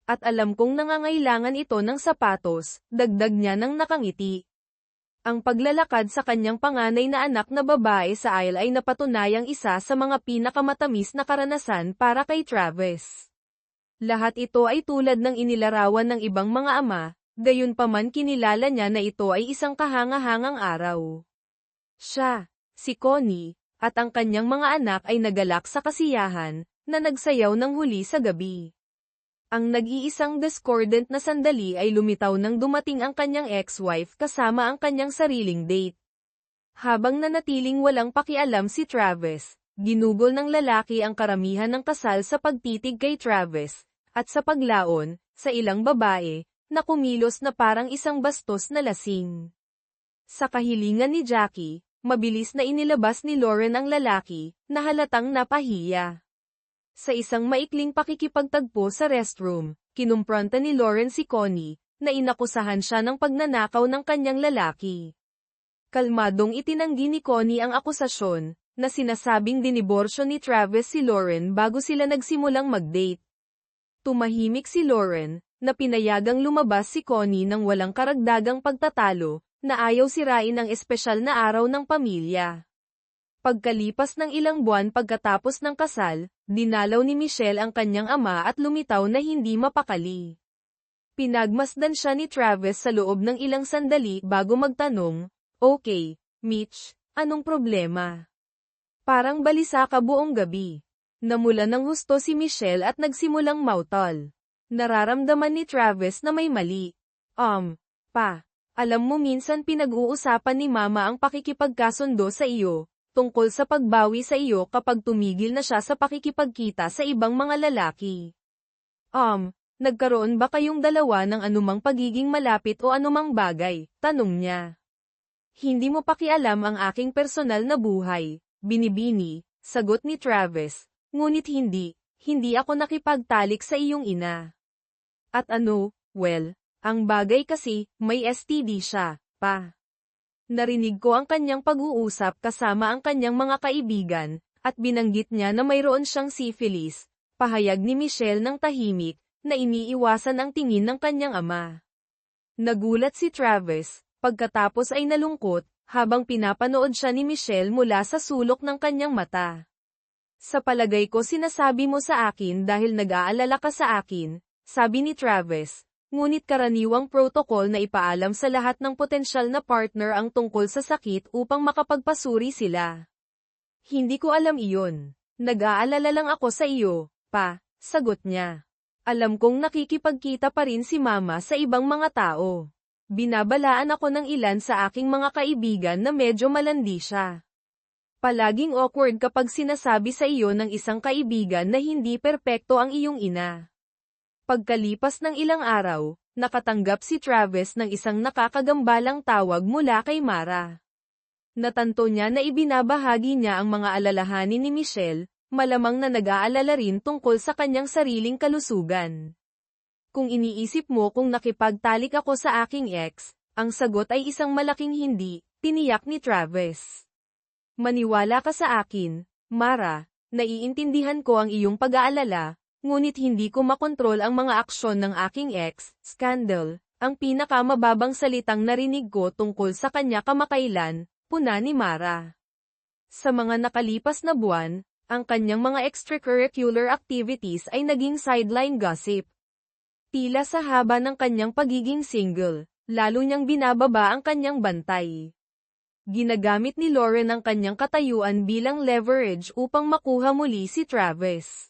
At alam kong nangangailangan ito ng sapatos, dagdag niya ng nakangiti. Ang paglalakad sa kanyang panganay na anak na babae sa aisle ay napatunayang isa sa mga pinakamatamis na karanasan para kay Travis. Lahat ito ay tulad ng inilarawan ng ibang mga ama, gayunpaman kinilala niya na ito ay isang kahanga-hangang araw. Siya, si Connie, at ang kanyang mga anak ay nagalak sa kasiyahan, na nagsayaw ng huli sa gabi. Ang nag-iisang discordant na sandali ay lumitaw nang dumating ang kanyang ex-wife kasama ang kanyang sariling date. Habang nanatiling walang pakialam si Travis, ginugol ng lalaki ang karamihan ng kasal sa pagtitig kay Travis, at sa paglaon, sa ilang babae, na kumilos na parang isang bastos na lasing. Sa kahilingan ni Jackie, mabilis na inilabas ni Lauren ang lalaki, na halatang napahiya. Sa isang maikling pakikipagtagpo sa restroom, kinumpronta ni Lauren si Connie, na inakusahan siya ng pagnanakaw ng kanyang lalaki. Kalmadong itinanggi ni Connie ang akusasyon, na sinasabing diniborsyo ni Travis si Lauren bago sila nagsimulang mag-date. Tumahimik si Lauren, na pinayagang lumabas si Connie nang walang karagdagang pagtatalo, na ayaw sirain ang espesyal na araw ng pamilya. Pagkalipas ng ilang buwan pagkatapos ng kasal, dinalaw ni Michelle ang kanyang ama at lumitaw na hindi mapakali. Pinagmasdan siya ni Travis sa loob ng ilang sandali bago magtanong, "Okay, Mitch, anong problema? Parang balisa ka buong gabi." Namula ng husto si Michelle at nagsimulang mautol. Nararamdaman ni Travis na may mali. Pa, alam mo minsan pinag-uusapan ni Mama ang pakikipagkasundo sa iyo, tungkol sa pagbawi sa iyo kapag tumigil na siya sa pakikipagkita sa ibang mga lalaki. Nagkaroon ba kayong dalawa ng anumang pagiging malapit o anumang bagay? Tanong niya. Hindi mo pakialam ang aking personal na buhay, binibini, sagot ni Travis. Ngunit hindi ako nakipagtalik sa iyong ina. At ano, well, ang bagay kasi, may STD siya, pa. Narinig ko ang kanyang pag-uusap kasama ang kanyang mga kaibigan, at binanggit niya na mayroon siyang syphilis, pahayag ni Michelle ng tahimik, na iniiwasan ang tingin ng kanyang ama. Nagulat si Travis, pagkatapos ay nalungkot, habang pinapanood siya ni Michelle mula sa sulok ng kanyang mata. Sa palagay ko sinasabi mo sa akin dahil nag-aalala ka sa akin, sabi ni Travis, ngunit karaniwang protocol na ipaalam sa lahat ng potensyal na partner ang tungkol sa sakit upang makapagpasuri sila. Hindi ko alam iyon. Nag-aalala lang ako sa iyo, pa, sagot niya. Alam kong nakikipagkita pa rin si Mama sa ibang mga tao. Binabalaan ako ng ilan sa aking mga kaibigan na medyo malandi siya. Palaging awkward kapag sinasabi sa iyo ng isang kaibigan na hindi perpekto ang iyong ina. Pagkalipas ng ilang araw, nakatanggap si Travis ng isang nakakagambalang tawag mula kay Mara. Natanto niya na ibinabahagi niya ang mga alalahanin ni Michelle, malamang na nag-aalala rin tungkol sa kanyang sariling kalusugan. Kung iniisip mo kung nakipagtalik ako sa aking ex, ang sagot ay isang malaking hindi, tiniyak ni Travis. Maniwala ka sa akin, Mara, naiintindihan ko ang iyong pag-aalala, ngunit hindi ko makontrol ang mga aksyon ng aking ex, scandal, ang pinakamababang salitang narinig ko tungkol sa kanya kamakailan, puna ni Mara. Sa mga nakalipas na buwan, ang kanyang mga extracurricular activities ay naging sideline gossip. Tila sa haba ng kanyang pagiging single, lalo niyang binababa ang kanyang bantay. Ginagamit ni Lauren ang kanyang katayuan bilang leverage upang makuha muli si Travis.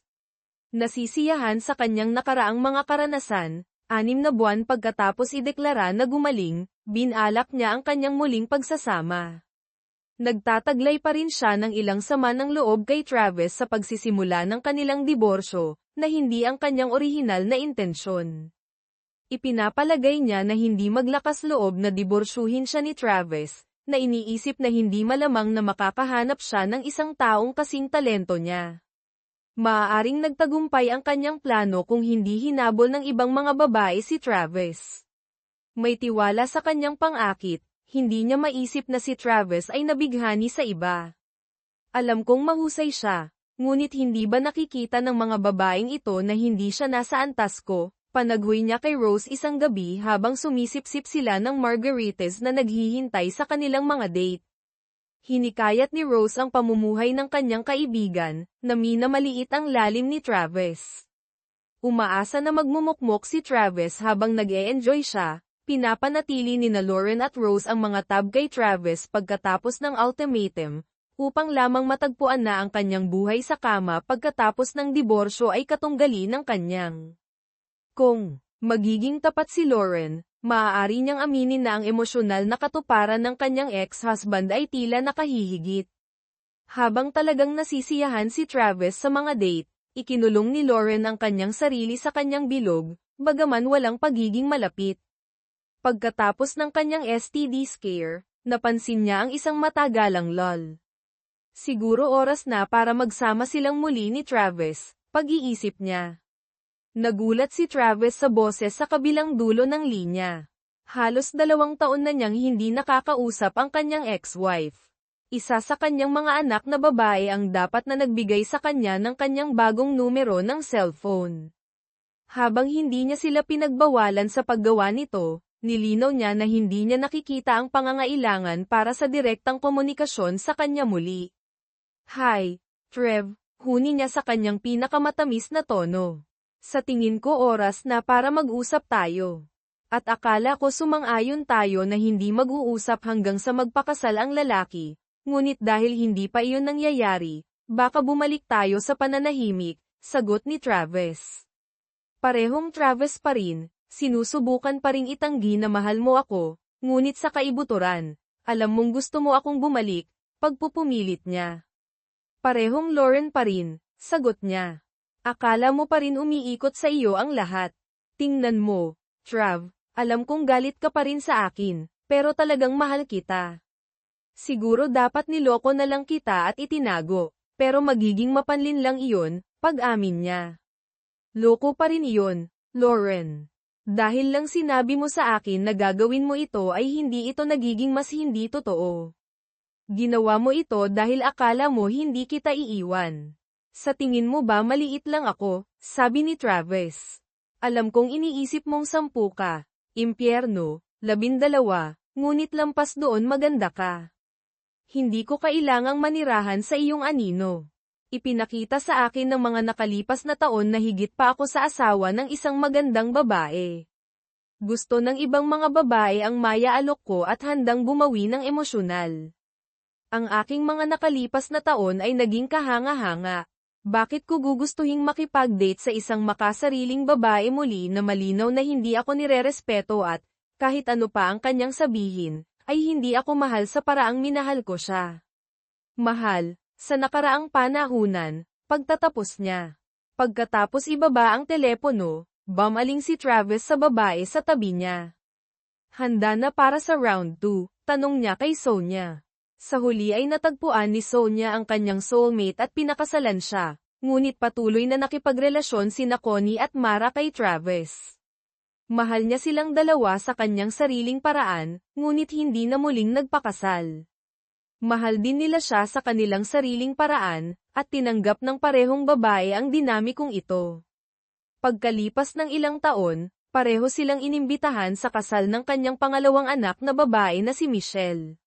Nasisiyahan sa kanyang nakaraang mga karanasan, 6 na buwan pagkatapos ideklara na gumaling, binalak niya ang kanyang muling pagsasama. Nagtataglay pa rin siya ng ilang sama ng loob kay Travis sa pagsisimula ng kanilang diborsyo, na hindi ang kanyang orihinal na intensyon. Ipinapalagay niya na hindi maglakas loob na diborsyuhin siya ni Travis, na iniisip na hindi malamang na makakahanap siya ng isang taong kasing talento niya. Maaaring nagtagumpay ang kanyang plano kung hindi hinabol ng ibang mga babae si Travis. May tiwala sa kanyang pang-akit, hindi niya maisip na si Travis ay nabighani sa iba. Alam kong mahusay siya, ngunit hindi ba nakikita ng mga babaeng ito na hindi siya nasa antas ko? Panaghoy niya kay Rose isang gabi habang sumisip-sip sila ng margaritas na naghihintay sa kanilang mga date. Hinikayat ni Rose ang pamumuhay ng kanyang kaibigan, na minamaliit ang lalim ni Travis. Umaasa na magmumukmok si Travis habang nag-e-enjoy siya, pinapanatili ni na Lauren at Rose ang mga tab kay Travis pagkatapos ng ultimatum, upang lamang matagpuan na ang kanyang buhay sa kama pagkatapos ng diborsyo ay katunggali ng kanyang. Kung magiging tapat si Lauren, maaari niyang aminin na ang emosyonal na katuparan ng kanyang ex-husband ay tila nakahihigit. Habang talagang nasisiyahan si Travis sa mga date, ikinulong ni Lauren ang kanyang sarili sa kanyang bilog, bagaman walang pagiging malapit. Pagkatapos ng kanyang STD scare, Napansin niya ang isang matagalang lol. Siguro oras na para magsama silang muli ni Travis, pag-iisip niya. Nagulat si Travis sa boses sa kabilang dulo ng linya. Halos 2 taon na niyang hindi nakakausap ang kanyang ex-wife. Isa sa kanyang mga anak na babae ang dapat na nagbigay sa kanya ng kanyang bagong numero ng cellphone. Habang hindi niya sila pinagbawalan sa paggawa nito, nilinaw niya na hindi niya nakikita ang pangangailangan para sa direktang komunikasyon sa kanya muli. "Hi, Trev," huni niya sa kanyang pinakamatamis na tono. "Sa tingin ko oras na para mag-usap tayo. At akala ko sumang-ayon tayo na hindi mag-uusap hanggang sa magpakasal ang lalaki, ngunit dahil hindi pa iyon nangyayari, baka bumalik tayo sa pananahimik," sagot ni Travis. Parehong Travis pa rin, sinusubukan pa ring itanggi na mahal mo ako, ngunit sa kaibuturan, alam mong gusto mo akong bumalik, pagpupumilit niya. Parehong Lauren pa rin, sagot niya. "Akala mo pa rin umiikot sa iyo ang lahat. Tingnan mo, Trav, alam kong galit ka pa rin sa akin, pero talagang mahal kita. Siguro dapat niloko na lang kita at itinago, pero magiging mapanlin lang iyon," pag-amin niya. "Loko pa rin iyon, Lauren. Dahil lang sinabi mo sa akin na gagawin mo ito ay hindi ito nagiging mas hindi totoo. Ginawa mo ito dahil akala mo hindi kita iiwan. Sa tingin mo ba maliit lang ako?" sabi ni Travis. "Alam kong iniisip mong 10 ka. Impyerno, 12, ngunit lampas doon maganda ka. Hindi ko kailangang manirahan sa iyong anino. Ipinakita sa akin ng mga nakalipas na taon na higit pa ako sa asawa ng isang magandang babae. Gusto ng ibang mga babae ang maya-alok ko at handang bumawi ng emosyonal. Ang aking mga nakalipas na taon ay naging kahanga-hanga. Bakit ko gugustuhing makipag-date sa isang makasariling babae muli na malinaw na hindi ako nirerespeto at, kahit ano pa ang kanyang sabihin, ay hindi ako mahal sa paraang minahal ko siya. Mahal, sa nakaraang panahunan, pagtatapos niya. Pagkatapos ibaba ang telepono, bumaling si Travis sa babae sa tabi niya. "Handa na para sa round 2, tanong niya kay Sonia. Sa huli ay natagpuan ni Sonia ang kanyang soulmate at pinakasalan siya, ngunit patuloy na nakipagrelasyon sina Connie at Mara kay Travis. Mahal niya silang dalawa sa kanyang sariling paraan, ngunit hindi na muling nagpakasal. Mahal din nila siya sa kanilang sariling paraan, at tinanggap ng parehong babae ang dinamikong ito. Pagkalipas ng ilang taon, pareho silang inimbitahan sa kasal ng kanyang pangalawang anak na babae na si Michelle.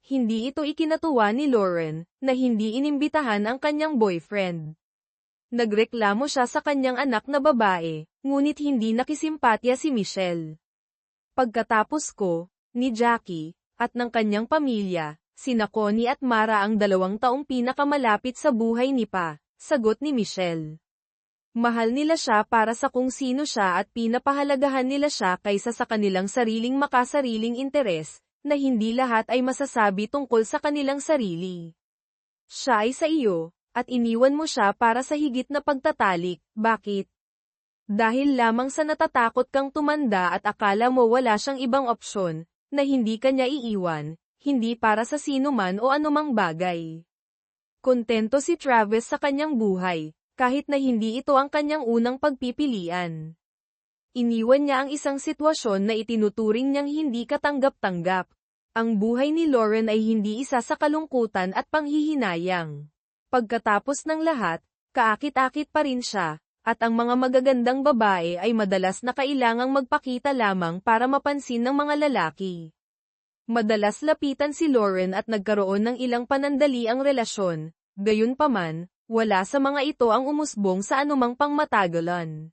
Hindi ito ikinatuwa ni Lauren, na hindi inimbitahan ang kanyang boyfriend. Nagreklamo siya sa kanyang anak na babae, ngunit hindi nakisimpatya si Michelle. "Pagkatapos ko, ni Jackie, at ng kanyang pamilya, sina Connie at Mara ang 2 taong pinakamalapit sa buhay ni Pa," sagot ni Michelle. Mahal nila siya para sa kung sino siya at pinapahalagahan nila siya kaysa sa kanilang sariling makasariling interes, na hindi lahat ay masasabi tungkol sa kanilang sarili. Siya ay sa iyo, at iniwan mo siya para sa higit na pagtatalik. Bakit? Dahil lamang sa natatakot kang tumanda at akala mo wala siyang ibang opsyon, na hindi ka niya iiwan, hindi para sa sino man o anumang bagay. Kontento si Travis sa kanyang buhay, kahit na hindi ito ang kanyang unang pagpipilian. Iniwan niya ang isang sitwasyon na itinuturing niyang hindi katanggap-tanggap. Ang buhay ni Lauren ay hindi isa sa kalungkutan at panghihinayang. Pagkatapos ng lahat, kaakit-akit pa rin siya, at ang mga magagandang babae ay madalas na kailangang magpakita lamang para mapansin ng mga lalaki. Madalas lapitan si Lauren at nagkaroon ng ilang panandali ang relasyon, gayunpaman, wala sa mga ito ang umusbong sa anumang pangmatagalan.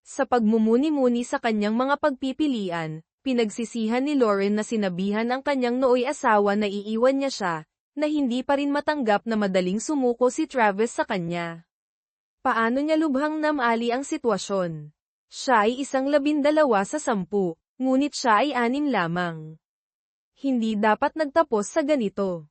Sa pagmumuni-muni sa kanyang mga pagpipilian, pinagsisihan ni Lauren na sinabihan ang kanyang nooy asawa na iiwan niya siya, na hindi pa rin matanggap na madaling sumuko si Travis sa kanya. Paano niya lubhang namali ang sitwasyon? Siya ay isang 12 sa 10, ngunit siya ay 6 lamang. Hindi dapat nagtapos sa ganito.